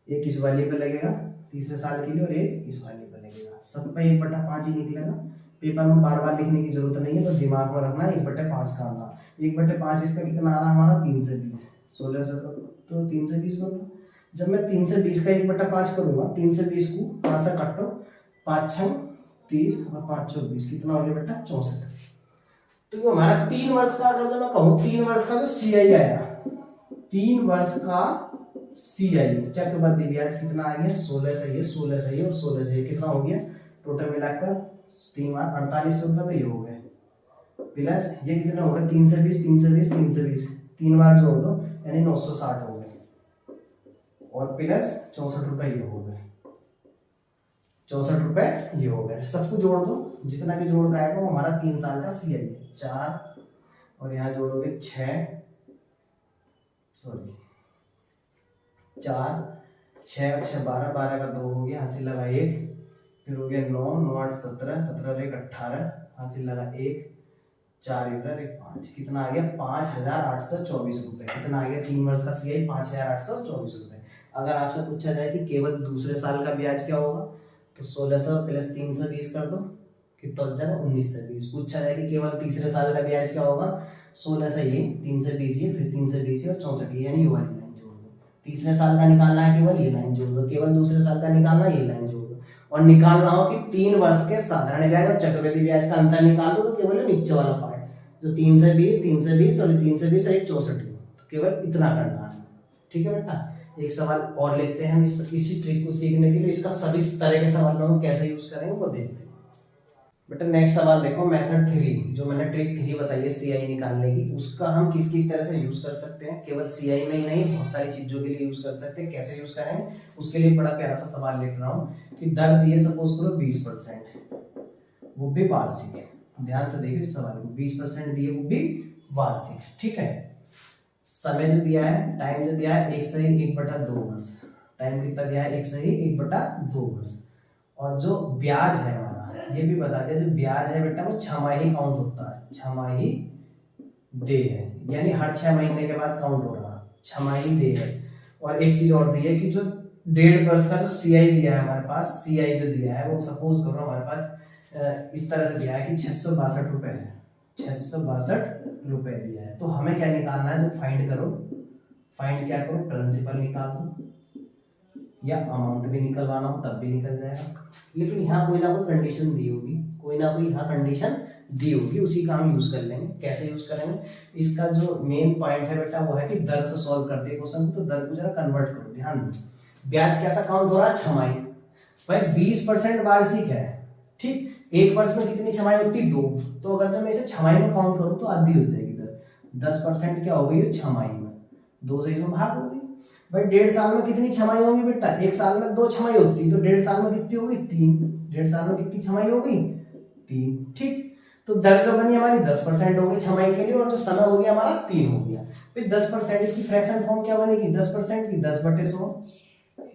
एक इस वाली पे लगेगा तीसरे साल के लिए, और एक इस वाली पे लगेगा, सब पे 1/5 ही निकलेगा। पेपर में बार बार लिखने की जरूरत नहीं है, तो दिमाग में रखना 1/5 का आना। 1/5 इसका कितना आ रहा हमारा 320, 1600 का तो 320 करो। जब मैं 320 का 1/5 करूंगा, 320 को 5 से काटो, 5 6 30 और 5 24, कितना हो गया बेटा 64। तो ये हमारा 3 वर्ष का, अगर जो मैं कहूँ 3 वर्ष का जो CI आया, 3 वर्ष का CI चक्रवृद्धि ब्याज कितना आ गया, 16 सही है, 16 सही है और 16 सही है, कितना हो गया टोटल मिलाकर 3 बार 4800 रुपये, तो ये हो गए प्लस ये कितना हो गया 320 320 320, 3 बार जोड़ दो यानी 960 हो गए, और प्लस 64 रुपये ये हो गए, 64 रुपये ये हो गए। सबको जोड़ दो, जितना भी जोड़ आएगा वो हमारा 3 साल का CI है। 4 और यहाँ जोड़ोगे 6, सॉरी 4 6 और 6 12, 12 का 2 हो गया, हाथ से लगा 1, फिर हो गया 9 9 8 17, 17 और 1 18, हाथ से लगा 1, 4 1 5, कितना आ गया 5,824 रुपये। कितना आ गया 3 वर्ष का CI 5,824 रुपये। अगर आपसे पूछा जाए कि केवल दूसरे साल का ब्याज क्या होगा, तो 1600 प्लस 320 कर दो, कितना हो जाएगा 1920। पूछा जाए कि केवल तीसरे साल का ब्याज क्या होगा, 1600 ये, 320 ये, फिर 320 और 64 यानी ये वाली लाइन जोड़ दो। तीसरे साल का निकालना है केवल ये लाइन जोड़ दो, केवल दूसरे साल का निकालना ये लाइन जोड़ दो, और निकालना हो कि 3 वर्ष के साधारण ब्याज और चक्रवृद्धि ब्याज का अंतर निकाल दो, तो केवल नीचे वाला पार्ट जो 320 और 320 और 64, तो केवल इतना करना है, ठीक है बेटा। एक सवाल और लेते हैं हम इसी ट्रिक को सीखने के लिए, इसका सभी तरह के सवालों को कैसे यूज करेंगे वो देखते हैं। बेटा नेक्स्ट सवाल देखो, मेथड 3, जो मैंने ट्रिक 3 बताई है CI निकालने की, उसका हम किस किस तरह से यूज कर सकते हैं। केवल CI में ही नहीं, बहुत सारी चीजों के लिए यूज कर सकते हैं। कैसे यूज करेंगे उसके लिए बड़ा प्यारा सा सवाल लिख रहा हूँ कि दर दिए सपोज करो 20%, वो भी वार्षिक है। ध्यान से देखिए इस सवाल को, 20% दिए वो भी वार्षिक, ठीक है। समय जो दिया है, टाइम जो दिया है 1 सही 1/2 वर्ष, टाइम कितना दिया है 1 सही 1/2 वर्ष, और जो ब्याज है हमारा ये भी बता दिया, जो ब्याज है बेटा वो छमाही काउंट होता है, छमाही दे है, यानी हर 6 महीने के बाद काउंट हो रहा, छमाही दे है। और एक चीज और दी है कि जो 1.5 वर्ष का जो CI दिया है हमारे पास, CI जो दिया है वो सपोज करो हमारे पास इस तरह से दिया है कि 662 रुपए है, 662 रुपए दिया है। तो हमें क्या निकालना है, तो फाइंड करो, फाइंड क्या करो, प्रिंसिपल निकाल दो, या अमाउंट भी निकलवाना हो तब भी निकल जाएगा। लेकिन यहाँ कोई ना कोई कंडीशन दी होगी, कोई ना कोई यहाँ कंडीशन दी होगी, उसी का हम यूज कर लेंगे। कैसे यूज करेंगे, इसका जो मेन पॉइंट है बेटा वो है कि दर से सॉल्व करते हैं क्वेश्चन को, तो दर को जरा कन्वर्ट करो। ध्यान दो, ब्याज कैसा काउंट हो रहा है, छमाही, भाई 20% वार्षिक है, ठीक। 1 वर्ष में कितनी छमाही होती है 2, तो अगर मैं इसे छमाही में काउंट करूँ तो आधी हो जाएगी दर। 10% क्या हो गई छमाही में, 2 से इसमें भाग हो गई। भाई 1.5 साल में कितनी छमाई होगी बेटा, 1 साल में 2 छमाई होती, तो 1.5 साल में कितनी होगी 3, 1.5 साल में कितनी छमाई होगी 3, ठीक। तो दर जो बनी हमारी 10% हो गई छमाई के लिए, और जो समय हो गया हमारा 3 हो गया। फिर 10% इसकी फ्रैक्शन फॉर्म क्या बनेगी, 10% की 10/100,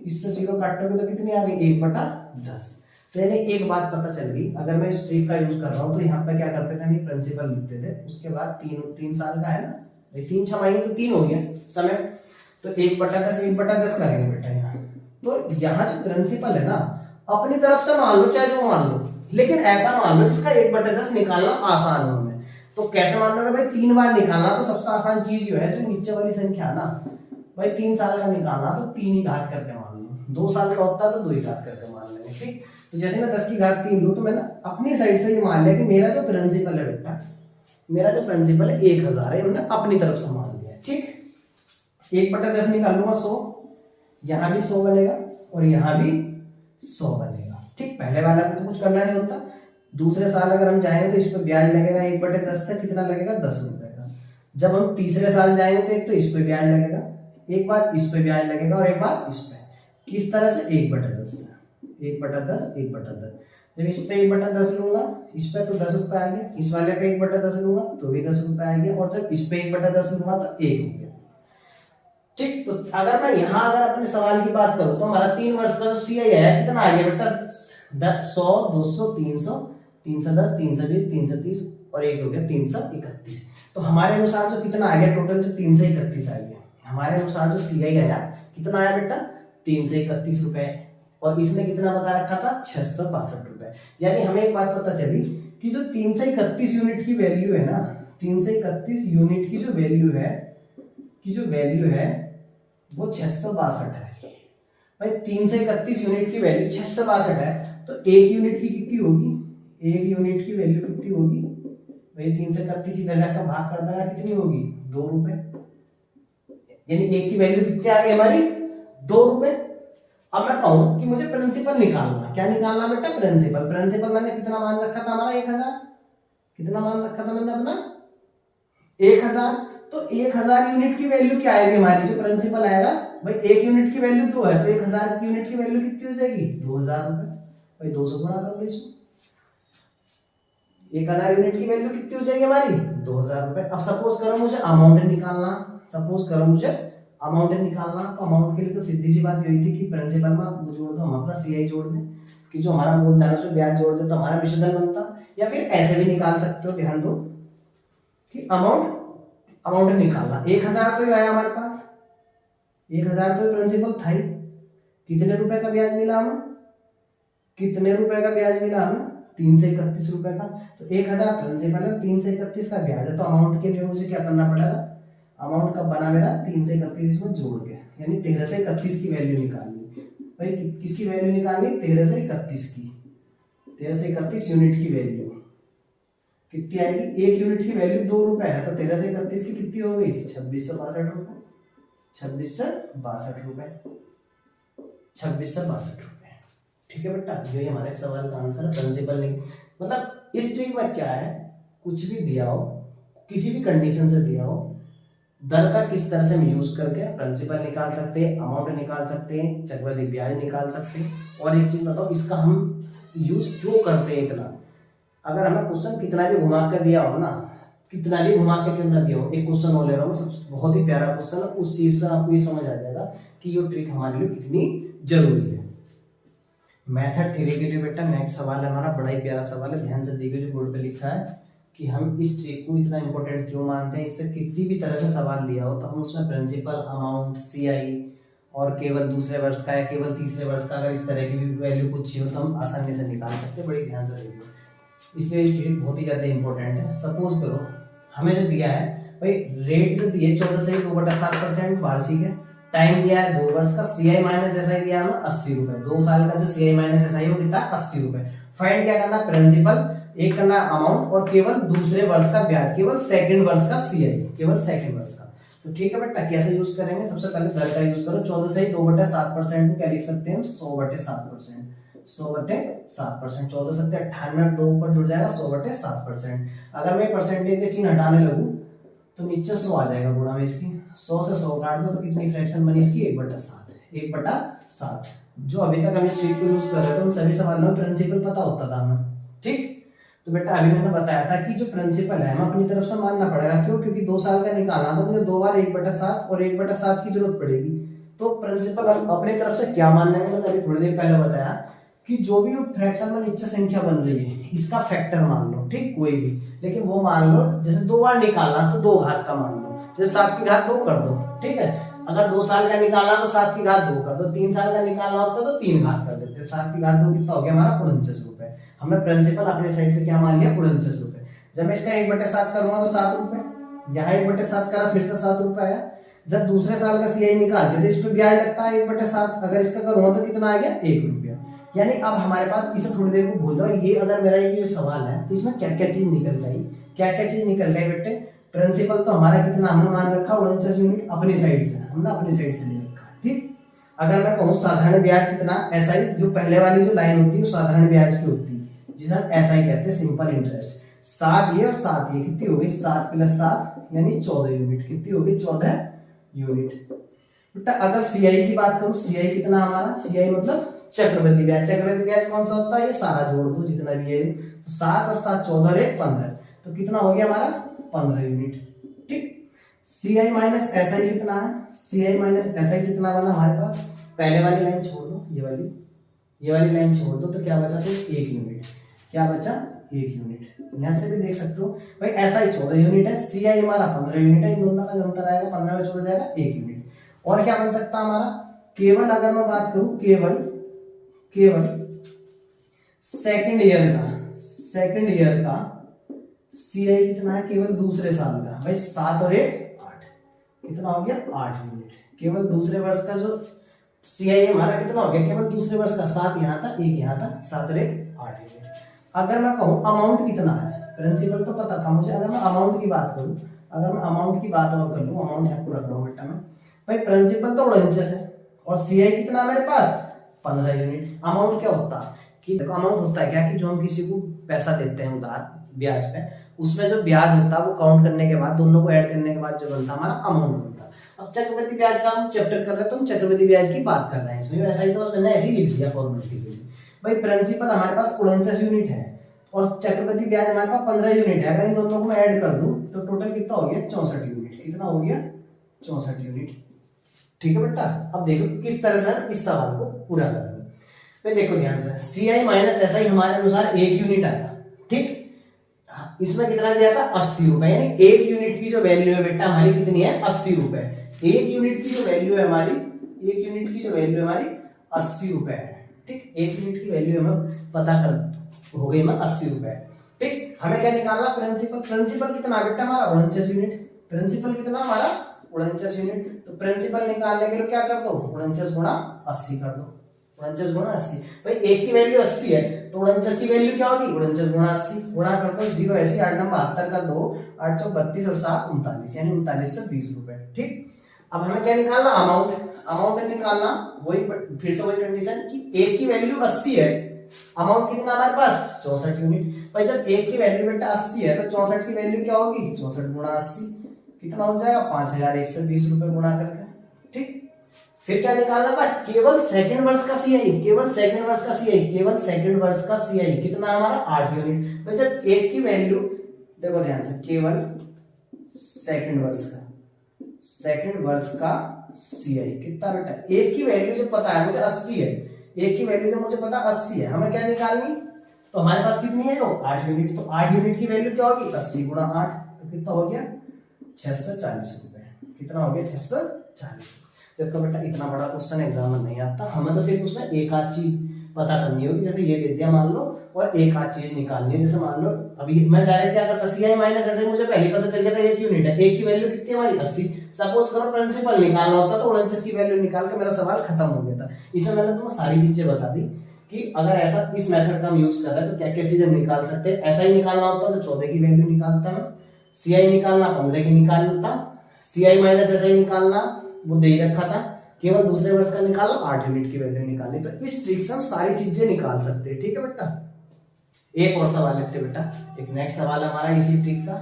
इससे 0 काटोगे तो कितनी आ गई 1/10। तो यानी एक बात पता चल गई, अगर मैं इस ट्रिक का यूज कर रहा हूँ तो यहाँ पे क्या करते थे, हम ये प्रिंसिपल लिखते थे, उसके बाद 3 साल का है ना, 3 छमाही तो 3 हो गया समय, तो 1/10 1/10 करेंगे बेटा यहाँ। तो यहाँ जो प्रिंसिपल है ना, अपनी तरफ से मान लो चाहे जो मान लो, लेकिन ऐसा मान लो जिसका 1/10 निकालना आसान हो हमें। तो कैसे मान लो भाई 3 बार निकालना, तो सबसे आसान चीज जो है जो नीचे वाली संख्या ना, भाई 3 साल का निकालना तो 3 ही घात करके मान लो, 2 साल का होता तो 2 ही घात करके मान लेंगे। ठीक, तो जैसे मैं 10 की घात 3 लूँ तो मैंने अपनी साइड से ये मान लिया कि मेरा जो प्रिंसिपल है बेटा, मेरा जो प्रिंसिपल है 1000 है, मैंने अपनी तरफ से मान लिया। ठीक, 1/10 निकालूंगा 100, यहाँ भी 100 बनेगा और यहाँ भी 100 बनेगा। ठीक, पहले वाला भी तो कुछ करना नहीं होता। दूसरे साल अगर हम जाएंगे तो इस पर ब्याज लगेगा 1/10 से कितना लगेगा 10 रुपए का। जब हम तीसरे साल जाएंगे तो एक तो इस पे ब्याज लगेगा, एक बार इस पे ब्याज लगेगा और एक बार इस पे। किस तरह से? 1/10 से, 1/10 1/10। जब इस पे 1/10 लूंगा, इस पे तो 10 रुपए आ गया, इस वाले पे 1/10 लूंगा तो भी 10 रुपए आ गया, और जब इस पे 1/10 लूंगा तो 1 हो गया। ठीक, तो अगर मैं यहाँ अगर अपने सवाल की बात करूं तो हमारा 3 वर्ष का जो सीआई है कितना आ गया बेटा? 100, 200, 300, 310, 320, 330 और एक हो गया 331। तो हमारे अनुसार जो कितना आ गया टोटल? जो 331 आ गया। हमारे अनुसार जो सीआई आया कितना आया बेटा? 331 रुपए। और इसने कितना बता रखा था? 662 रुपए। यानी हमें एक बात पता चली कि जो 331 यूनिट की वैल्यू है ना, 331 यूनिट की जो वैल्यू है वो 662 है। भाई 331 यूनिट की वैल्यू 662 है तो एक यूनिट की कितनी होगी? एक यूनिट की वैल्यू कितनी होगी भाई? 331 इधर का भाग कर देगा, कितनी होगी? 2 रुपए। यानी एक की वैल्यू कितनी आ गई हमारी? 2 रुपए। अब मैं कहूं कि मुझे प्रिंसिपल निकालना, क्या निकालना बेटा? प्रिंसिपल मैंने कितना मान रखा था हमारा? 1000। कितना मान रखा था मैंने अपना? 1000। तो 1000 यूनिट की वैल्यू क्या आएगी हमारी? जो प्रिंसिपल आएगा भाई, एक यूनिट की वैल्यू 2 है तो 1000 की यूनिट की वैल्यू कितनी हो जाएगी? 2000 रुपए। भाई 200 गुणा कर दो इसमें, 1000 यूनिट की वैल्यू कितनी हो जाएगी हमारी? 2000 रुपए। अब सपोज करो मुझे अमाउंट निकालना, तो अमाउंट के लिए तो सीधी सी बात यही थी कि प्रिंसिपल में वो जोड़ दो, हम अपना सीआई जोड़ दें कि जो हमारा मूलधन है उसमें ब्याज जोड़ दे तो हमारा मिश्रधन बनता। या फिर ऐसे भी निकाल सकते हो, ध्यान दो कि अमाउंट निकालना। 1000 तो आया हमारे पास, 1000 तो प्रिंसिपल था ही। कितने रुपए का ब्याज मिला हमें? 331 रुपए का। तो 1000 प्रिंसिपल है, 331 का ब्याज है। तो अमाउंट के लिए मुझे क्या करना पड़ेगा? अमाउंट कब बना मेरा? 331 इसमें जोड़ के, यानी 1331 की वैल्यू निकालनी। भाई किसकी वैल्यू निकालनी? 1331 की। 1331 यूनिट की वैल्यू कितनी आएगी? एक यूनिट की वैल्यू 2 रुपए है तो 1331 की कितनी हो गई? 2662 रुपए। 2662 रुपए। 2662 रुपए। ठीक है बेटा, ये हमारे सवाल का आंसर है। प्रिंसिपल नहीं, मतलब इस ट्रिक में क्या है, कुछ भी दिया हो, किसी भी कंडीशन से दिया हो, दर का किस तरह से हम यूज करके प्रिंसिपल निकाल सकते हैं, अमाउंट निकाल सकते हैं, चक्रवृद्धि ब्याज निकाल सकते हैं। और एक चीज बताओ, इसका हम यूज क्यों करते हैं इतना? अगर हमें क्वेश्चन कितना भी घुमा कर दिया हो ना, कितना भी घुमा के क्यों ना दिया हो, एक क्वेश्चन और ले रहा हूँ, सब बहुत ही प्यारा क्वेश्चन है, उस चीज से आपको ये समझ आ जाएगा कि ये ट्रिक हमारे लिए कितनी जरूरी है। मेथड थ्री के लिए बेटा नेक्स्ट सवाल है हमारा, बड़ा ही प्यारा सवाल है, ध्यान से देखिए जो बोर्ड पे लिखा है कि हम इस ट्रिक को इतना इंपॉर्टेंट क्यों मानते हैं। इससे किसी भी तरह से सवाल दिया हो तो हम उसमें प्रिंसिपल, अमाउंट, सीआई और केवल दूसरे वर्ष का या केवल तीसरे वर्ष का अगर इस तरह की भी वैल्यू पूछी हो तो हम आसानी से निकाल सकते हैं। बड़ी ध्यान से देखिए, इसलिए ये ट्रिक बहुत ही ज्यादा इंपॉर्टेंट है। सपोज करो हमें जो दिया है भाई, रेट जो दिए 14 से 2/7% वार्षिक है, टाइम दिया है 2 वर्ष का, सीआई माइनस एसआई दिया हमें 80 रुपए। 2 साल का जो सीआई माइनस एसआई वो कितना? 80 रुपए। फाइंड क्या करना? प्रिंसिपल, एक करना अमाउंट और केवल दूसरे वर्ष का ब्याज, केवल सेकंड वर्ष का सीआई, केवल सेकंड वर्ष का। तो ठीक है बेटा, कैसे यूज करेंगे? सबसे पहले दर का यूज करो। 14 से 2/7% को क्या लिख सकते हैं हम? 100/7%। 100/7%। 14 से 98, 2 ऊपर जुड़ जाएगा, 100/7%। अगर मैं परसेंटेज के चिन्ह हटाने लगूं तो नीचे 100 आ जाएगा गुणा में इसकी। 100 से 100 काट दो तो कितनी फ्रैक्शन बनी इसकी? 1/7। 1/7। जो अभी तक हम इस ट्रिक को यूज कर रहे थे उन सभी सवालों में प्रिंसिपल पता होता था हमें। ठीक, तो बेटा अभी मैंने बताया था कि जो प्रिंसिपल है हम अपनी तरफ से मानना पड़ेगा। क्यों? क्योंकि 2 साल का निकालना तो मुझे 2 बार 1/7 और 1/7 की जरूरत पड़ेगी। तो प्रिंसिपल हम अपनी तरफ से क्या मान लेंगे? मैंने अभी थोड़ी देर पहले बताया कि जो भी फ्रैक्शन में नीचे संख्या बन रही है इसका फैक्टर मान लो। ठीक, कोई भी, लेकिन वो मान लो जैसे 2 बार निकालना तो 2 घात का मान लो, जैसे 7 की घात 2 कर दो। ठीक है, अगर 2 साल का निकालना तो 7 की घात 2 कर दो, 3 साल का निकालना होता तो 3 घात कर देते। 7 की घात 2 कितना हो गया हमारा? 49 रुपए। हमने प्रिंसिपल अपने साइड से क्या मान लिया? 49 रुपए। जब मैं इसका 1/7 करूंगा तो 7 रुपए, यहाँ 1/7 करा फिर से 7 रुपए आया। जब दूसरे साल का सीआई निकालते हैं तो इस पे ब्याज लगता है 1/7। अगर इसका करूँगा तो कितना आ गया, 1 रुपया। यानी अब हमारे पास, इसे थोड़ी देर को भूल जाओ, ये अगर मेरा ये सवाल है तो इसमें क्या क्या चीज निकल गई, क्या क्या चीज निकल गई बेटे। प्रिंसिपल तो हमारा कितना हमने मान रखा 49 यूनिट अपनी साइड से, हमने अपनी साइड से ले रखा है, ठीक। अगर मैं कहूँ साधारण ब्याज कितना, एसआई, जो पहले वाली जो लाइन होती है वो साधारण ब्याज की होती है जिसे हम एसआई कहते हैं, सिंपल इंटरेस्ट। 7 ये और 7 ये कितनी हो गई, 7 + 7 यानी 14 यूनिट। कितनी हो गई, 14 यूनिट। बेटा अगर सीआई की बात करूं, सीआई कितना हमारा, सीआई मतलब चक्रवृद्धि ब्याज। चक्रवृद्धि ब्याज कौन सा होता है, ये सारा जोड़ दो जितना भी है, तो 7 और 7 14 और 1 15, तो कितना हो गया हमारा 15 यूनिट, ठीक। सीआई माइनस एसआई कितना है, सीआई माइनस एसआई कितना बना हमारे पास, पहले वाली लाइन छोड़ दो, ये वाली लाइन छोड़ दो, तो क्या बचा, सिर्फ 1 यूनिट। क्या बचा, 1 यूनिट। यहां से भी देख सकते हो भाई, एसआई 14 यूनिट है, सीआई हमारा 15 यूनिट है, इन दोनों का जो अंतर आएगा 15 में 14 जाएगा 1 यूनिट। और क्या बन सकता है हमारा, केवल अगर मैं बात करूं, केवल सेकंड ईयर का सीआई कितना है, केवल दूसरे साल का, भाई 7 और 1 8, कितना हो गया 8 यूनिट। केवल दूसरे वर्ष का जो सीआई हमारा कितना हो गया, केवल दूसरे वर्ष का, 7 यहाँ था 1 यहाँ था, 7 और 1 8 यूनिट। अगर मैं कहूँ अमाउंट कितना है, प्रिंसिपल तो पता था मुझे, अगर मैं अमाउंट की बात करूँ, अगर मैं अमाउंट की बात और कर लूँ, अमाउंट आपको रख रहा हूँ बेटा मैं, भाई प्रिंसिपल तो 49 है और सीआई कितना मेरे पास 15 यूनिट। अमाउंट क्या होता है कि देखो, अमाउंट होता है क्या कि जो हम किसी को पैसा देते हैं उधार ब्याज पे, उसमें जो ब्याज होता है वो काउंट करने के बाद, दोनों को ऐड करने के बाद जो बनता है हमारा अमाउंट बनता है। अब चक्रवृद्धि ब्याज का हम चैप्टर कर रहे हैं तो हम चक्रवृद्धि ब्याज की बात कर रहे हैं, इसमें ऐसा ही तो मैंने ऐसे ही लिख दिया फॉर्मेलिटी के लिए। भाई प्रिंसिपल हमारे पास 49 यूनिट है और चक्रवृद्धि ब्याज हमारे पास 15 यूनिट है, अगर इन दोनों को मैं ऐड कर दूं तो टोटल कितना हो गया 64 यूनिट। कितना हो गया 64 यूनिट, ठीक है बेटा। अब देखो किस तरह से इस सवाल को पूरा करेंगे। तो देखो ध्यान से, सीआई माइनस एसआई हमारे अनुसार 1 यूनिट आया, ठीक। इसमें कितना दिया था 80 रुपए, यानी 1 यूनिट की जो वैल्यू है बेटा हमारी कितनी है 80 रुपए। 1 यूनिट की जो वैल्यू है हमारी, 1 यूनिट की जो वैल्यू हमारी 80 रुपए है, ठीक। 1 यूनिट की वैल्यू हमें पता कर हो गई में 80 रुपए, ठीक। हमें क्या निकालना, प्रिंसिपल कितना बेटा हमारा 49 यूनिट, प्रिंसिपल कितना हमारा 49 यूनिट। तो प्रिंसिपल निकालने के लिए क्या कर दो, 49 गुणा 80 कर दो, 49 गुणा 80। भाई 1 की वैल्यू 80 है तो 49 की वैल्यू क्या होगी, 49 गुणा 80, गुणा कर दो 0 80 8 9 72 का 2 8 4 32 और 7 39, यानी 39 से 20 रुपए, ठीक। अब हमें क्या निकालना, अमाउंट निकालना, वही फिर से वही कंडीशन कि 1 की वैल्यू 80 है, अमाउंट कितना हमारे पास 64 यूनिट। भाई जब 1 की वैल्यू बेटा 80 है तो 64 की वैल्यू क्या होगी, 64 गुणा 80 कितना हो जाएगा 5120 रुपए गुणा करके, ठीक। फिर क्या निकालना था, केवल सेकंड वर्ष का सीआई, केवल सेकंड वर्ष का सीआई कितना हमारा 8 यूनिट। तो जब 1 की वैल्यू, देखो ध्यान से, केवल सेकंड वर्ष का सीआई कितना बेटा, 1 की वैल्यू जो पता है मुझे 80 है, 1 की वैल्यू जो मुझे पता 80 है, हमें क्या निकालनी, तो हमारे पास कितनी है, 8 यूनिट। तो 8 यूनिट की वैल्यू क्या होगी 80 गुणा 8, तो कितना हो गया 640 रुपए। कितना हो गया 640। देखो बेटा इतना बड़ा क्वेश्चन एग्जाम में नहीं आता, हमें तो सिर्फ उसमें एक आध चीज पता करनी होगी, जैसे ये दे दिया मान लो, और एक आध चीज निकालनी है। जैसे मान लो अभी मैं डायरेक्ट क्या करता, सीआई माइनस एसआई मुझे पहले पता चल गया था 1 यूनिट है, 1 की वैल्यू कितनी हमारी 80। सपोज करो प्रिंसिपल निकालना होता तो 49 की वैल्यू निकाल के मेरा सवाल खत्म हो गया था। इसमें मैंने तुम्हें सारी चीजें बता दी कि अगर ऐसा इस मेथड का हम यूज कर रहे हैं तो क्या क्या चीजें हम निकाल सकते हैं। एसआई निकालना होता तो 14 की वैल्यू निकालता मैं, सीआई निकालना 15 की निकालता, सीआई माइनस एसआई निकालना वो दे ही रखा था, केवल दूसरे वर्ष का निकालना 8 यूनिट की वैल्यू निकालनी। तो इस ट्रिक से हम सारी चीजें निकाल सकते हैं, ठीक है बेटा। एक और सवाल लेते हैं बेटा, एक नेक्स्ट सवाल हमारा इसी ट्रिक का।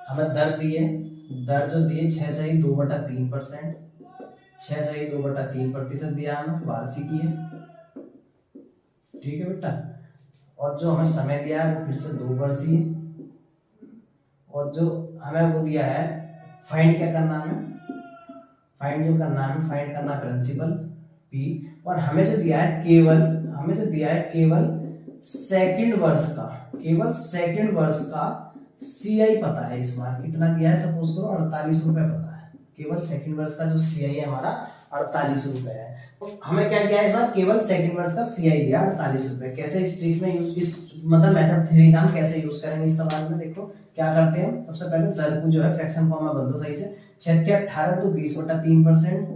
हमें दर दिए, दर जो दिए 6 सही 2/3%, 6 सही 2/3% दिया हमें, वार्षिकी है, ठीक है बेटा। और जो हमें समय दिया है वो फिर से 2 वर्षीय, और जो हमें वो दिया है फाइंड क्या करना है, फाइंड जो करना है, फाइंड करना प्रिंसिपल पी, और हमें जो दिया है केवल सेकंड वर्ष का सीआई पता है। इस बार कितना दिया है, सपोज करो 48 रुपए पता है, केवल सेकंड वर्ष का जो सीआई है हमारा 48 रुपए है। तो हमें क्या किया है इस बार, केवल सेकंड वर्ष का सीआई दिया 48 रुपए। कैसे इस ट्रिक में इस मतलब मेथड थ्योरी का हम कैसे यूज करेंगे इस सवाल में, देखो क्या करते हैं। सबसे पहले दर को जो है फ्रैक्शन फॉर्म में बदलो सही से, 6×18 तो 20/3%,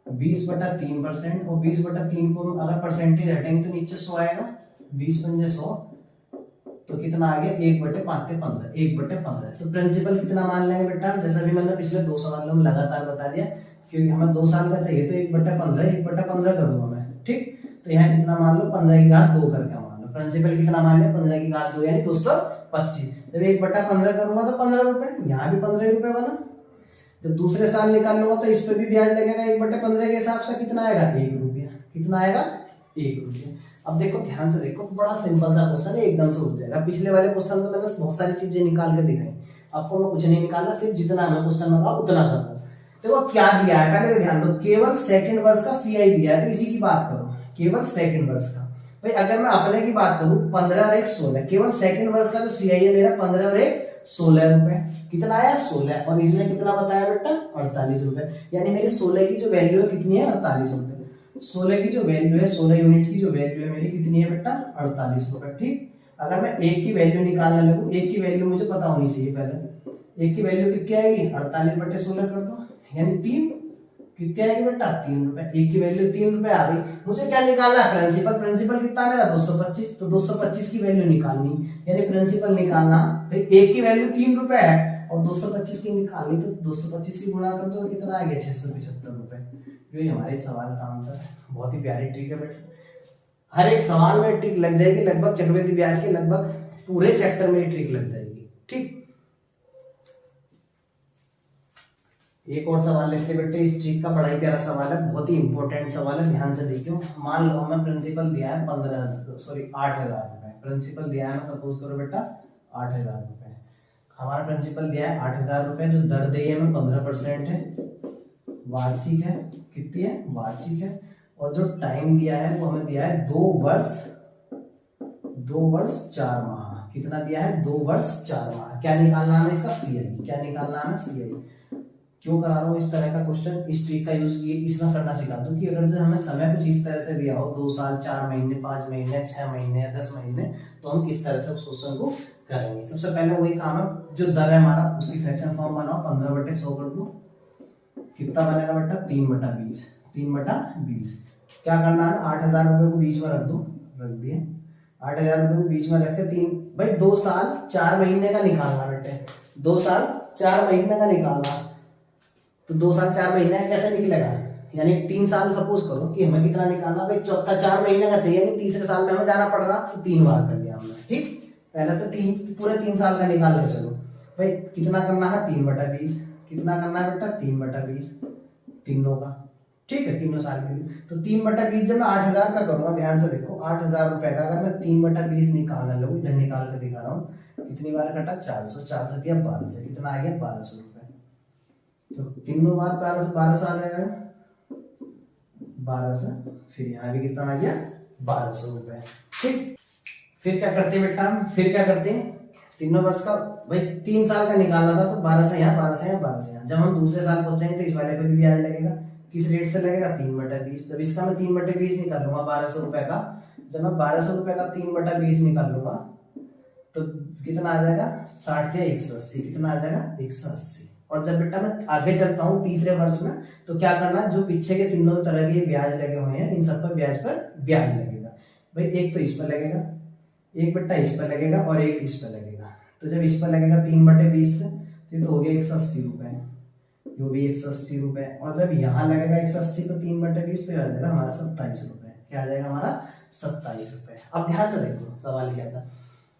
20/3%, और 20/3 को अगर परसेंटेज हटेंगे तो नीचे 100 आएगा, 20×5 100, तो कितना आ गया 1/5 15, 1/15। तो प्रिंसिपल कितना मान लेंगे बेटा, जैसा भी मैंने पिछले 2 सवालों में लगातार बता दिया, क्योंकि हमें 2 साल का चाहिए तो 1/15, 1/15 करूंगा मैं, ठीक। तो यहाँ कितना मान लो 15 की घात 2 करके मान लो, प्रिंसिपल कितना मान लिया 15 की घात 2 यानी 225। जब 1/15 करूंगा तो 15 रुपए, यहाँ भी 15 रुपए बना। जब दूसरे साल निकाल लूंगा तो इस पे भी ब्याज लगेगा 1/15 के हिसाब से, कितना आएगा 1 रुपया, कितना आएगा 1 रुपया। अब देखो ध्यान से देखो, बड़ा सिंपल सा क्वेश्चन है, एकदम से उठ जाएगा। पिछले वाले क्वेश्चन में मैंने बहुत सारी चीजें निकाल के दिखाई, आपको मैं कुछ नहीं निकाला, सिर्फ जितना हमें क्वेश्चन में कहा उतना करना। देखो क्या दिया है, पहले ध्यान दो, केवल सेकंड वर्ष का सीआई दिया है, तो इसी की बात करो, केवल सेकंड वर्ष का। भाई अगर मैं अपने की बात करूं 15 और 1 16, केवल सेकंड वर्ष का जो सीआई है मेरा 15 और 1 16 रुपए, कितना आया 16, और इसने कितना बताया बेटा 48 रुपए, यानी मेरी 16 की जो वैल्यू है कितनी है 48 रुपए। 16 की जो वैल्यू है, 16 यूनिट की जो वैल्यू है मेरी कितनी है बेटा 48 रुपए, ठीक। अगर मैं एक की वैल्यू निकालने लगूं, एक की वैल्यू मुझे पता होनी चाहिए पहले, एक की वैल्यू कितनी आएगी 48/16 कर दो, यानी 3, कितनी आएगी बेटा 3 रुपए, एक की वैल्यू 3 रुपए आ गई। मुझे क्या निकालना है प्रिंसिपल, प्रिंसिपल कितना मेरा 225, तो 225 की वैल्यू निकालनी, यानी प्रिंसिपल निकालना, भाई एक की वैल्यू 3 रुपए है और 225 की निकालनी, तो 225 की गुणा कर दो तो कितना आ गया 675 रुपए। ये हमारे सवाल का आंसर है। बहुत ही प्यारी ट्रिक है बेटा, हर एक सवाल में ट्रिक लग जाएगी, लगभग चक्रवृद्धि ब्याज के लगभग पूरे चैप्टर में ट्रिक लग जाएगी, ठीक। एक और सवाल लेते बेटे, इस ट्रिक का बड़ा ही प्यारा सवाल है, बहुत ही इंपॉर्टेंट सवाल है, ध्यान से देखियो। मान लो हमें प्रिंसिपल दिया है 8,000 रुपए, प्रिंसिपल दिया है, सपोज करो बेटा 8,000 रुपए, हमारा प्रिंसिपल दिया है 8,000 रुपए, जो दर दी है हमें 15% है, वार्षिक है, कितनी है वार्षिक है, और जो टाइम दिया है वो हमें दिया है 2 वर्ष 4 माह, कितना दिया है 2 वर्ष 4 माह। क्या निकालना है इसका सीआई, क्या निकालना है सीआई। क्यों करा रहा हूँ इस तरह का क्वेश्चन, इस ट्रिक का यूज ये इसमें करना सिखा दूं कि अगर जो हमें समय कुछ इस तरह से दिया हो 2 साल 4 महीने 5 महीने 6 महीने 10 महीने, तो हम किस तरह से उस क्वेश्चन को करेंगे। सबसे पहले वही काम है, जो दर है हमारा उसकी फ्रैक्शन फॉर्म बनाओ, 15/100 कर दो, कितना बनेगा बेटा 3/20, 3/20। क्या करना है 8,000 रुपए को बीच में रख दो, रख दिए 8,000 रुपए को बीच में रख के 3, भाई 2 साल 4 महीने का निकालना बेटे, 2 साल 4 महीने का निकालना, तो 2 साल 4 महीने कैसे निकलेगा, यानी 3 साल सपोज करो कि हमें कितना निकालना, भाई चौथा 4 महीने का चाहिए, यानी तीसरे साल में हमें जाना पड़ रहा, तो 3 बार कर लिया हमने, ठीक। पहले तो 3 पूरे 3 साल का निकाल के चलो, भाई कितना करना है 3/20, कितना करना है बेटा 3/20, तीनों का, ठीक है, तीनों साल के लिए। तो 3/20 जब मैं 8,000 का करूंगा, ध्यान से देखो 8,000 रुपए का अगर मैं 3/20 निकालने लगूं, इधर निकाल के दिखा रहा हूँ, कितनी बार कटा 400, 400 दिया 12 से, कितना आ गया 1200 रुपए, तो तीनों बार 12 साल आएगा 12 से, फिर यहाँ भी कितना आ गया 1200 रुपए, ठीक। फिर क्या करते हैं बेटा, फिर क्या करते हैं, तीनों वर्ष का, भाई 3 साल का निकालना था, तो 12 से यहाँ 12 से यहाँ 12 से यहाँ, जब हम दूसरे साल पहुंचेंगे तो इस वाले पे भी ब्याज लगेगा, किस रेट से लगेगा 3/20। जब इसका मैं 3/20 निकालूंगा 1200 रुपए का, जब मैं 1200 रुपए का 3/20 निकालूंगा तो कितना आ जाएगा 60 या 180, कितना आ जाएगा 180। और जब बेटा मैं आगे चलता हूँ तीसरे वर्ष में, तो क्या करना, जो पीछे के तीनों तरह के ब्याज लगे हुए हैं इन सब पर ब्याज लगेगा। भाई एक तो इस पर लगेगा, एक बेटा इस पर लगेगा और एक इस पर लगेगा। तो जब इस पर लगेगा 3/20 से, तो ये तो हो गया 180 रुपए, ये भी 180 रुपए, और जब यहाँ लगेगा 180 पे 3/20 तो आ जाएगा हमारा 27 रुपए। क्या आ जाएगा हमारा 27 रुपए। अब ध्यान से देखो सवाल क्या था,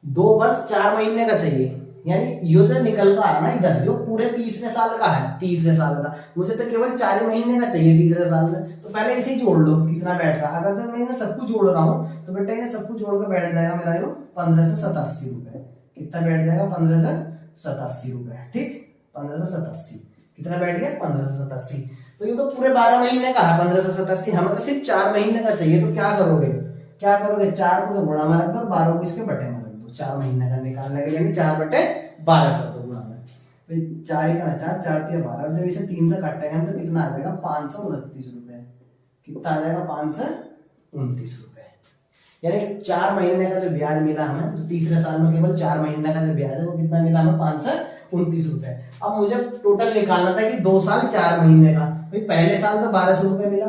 2 वर्ष 4 महीने का चाहिए, यानी ये जो निकल का आ रहा है इधर, जो पूरे तीसरे साल का है, तीसरे साल का, मुझे तो केवल 4 महीने का चाहिए तीसरे साल में, तो पहले इसे जोड़ लो कितना बैठ रहा है। अगर जब मैं सब कुछ जोड़ रहा हूँ तो बेटा ये सब कुछ जोड़ कर बैठ जाएगा मेरा यो 15 से 87 रुपए। कितना बैठ जाएगा 15 से 87 रुपए, ठीक। 15 से 87 कितना बैठ गया 15 से 87। तो ये तो पूरे 12 महीने का है, 15 से 87, हमें तो सिर्फ 4 महीने का चाहिए। तो क्या करोगे 4 को तो गुणा में रख दो, 12 को इसके बटे में रख दो, 4 महीने का निकालने के लिए 4/12 कर दो गुणा में, फिर 4 का 4, 4 3 12, जब इसे 3 से काटेंगे हम तो कितना आ जाएगा 529 रुपए। कितना आ जाएगा 529 रुपए। यानी 4 महीने का जो ब्याज मिला हमें, तो तीसरे साल में केवल 4 महीने का जो ब्याज है वो कितना मिला हमें ₹29। अब मुझे टोटल निकालना था कि 2 साल 4 महीने का। भाई पहले साल तो ₹1200 मिला,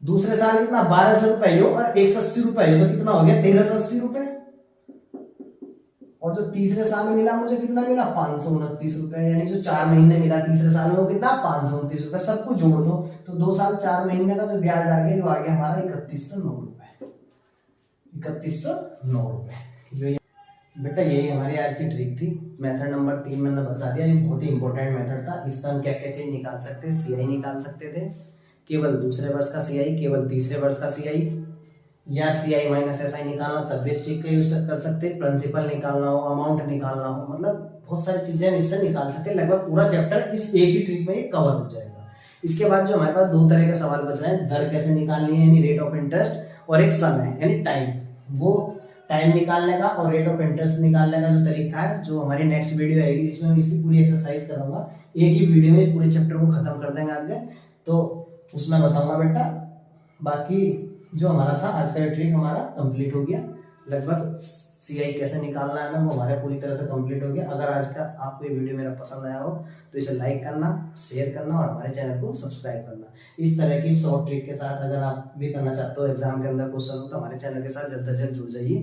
दूसरे साल कितना ₹1200 हो और ₹180 हो, तो कितना हो गया ₹1380। और जो तीसरे साल में मिला मुझे कितना मिला ₹529, यानी जो 4 महीने मिला तीसरे साल में वो कितना ₹529। सबको जोड़ दो तो 2 साल 4 महीने का जो ब्याज आ गया, जो आ गया हमारा ₹3109। ₹3109। बेटा यही हमारी आज की ट्रिक थी। मेथड नंबर 3 मैंने बता दिया, ये बहुत ही इंपॉर्टेंट मेथड था। इससे हम क्या क्या चीज निकाल सकते हैं, सीआई निकाल सकते थे, केवल दूसरे वर्ष का सीआई, केवल तीसरे वर्ष का सीआई, या सीआई माइनस एसआई निकालना तब भी इस ट्रिक का यूज कर सकते हैं। प्रिंसिपल निकालना हो, अमाउंट निकालना हो, मतलब बहुत सारी चीजें हम इससे निकाल सकते हैं। लगभग पूरा चैप्टर इस एक ही ट्रिक में ये कवर हो जाएगा। इसके बाद जो हमारे पास 2 तरह के सवाल बच रहे हैं, दर कैसे निकालनी है यानी रेट ऑफ इंटरेस्ट, और एक समय यानी टाइम। वो टाइम निकालने का और रेट ऑफ इंटरेस्ट निकालने का जो तरीका है, जो हमारी नेक्स्ट वीडियो आएगी जिसमें मैं इसकी पूरी एक्सरसाइज करूंगा, एक ही वीडियो में पूरे चैप्टर को खत्म कर देंगे आगे, तो उसमें बताऊंगा बेटा। बाकी जो हमारा था आज का ट्रिक हमारा कंप्लीट हो गया। लगभग सीआई कैसे निकालना है ना, वो हमारे पूरी तरह से कंप्लीट हो गया। अगर आज का आपको ये वीडियो मेरा पसंद आया हो तो इसे लाइक करना, शेयर करना और हमारे चैनल को सब्सक्राइब करना। इस तरह की शॉर्ट ट्रिक के साथ अगर आप भी करना चाहते हो एग्जाम के अंदर क्वेश्चन हो, तो हमारे चैनल के साथ जल्द से जल्द जुड़ जाइए।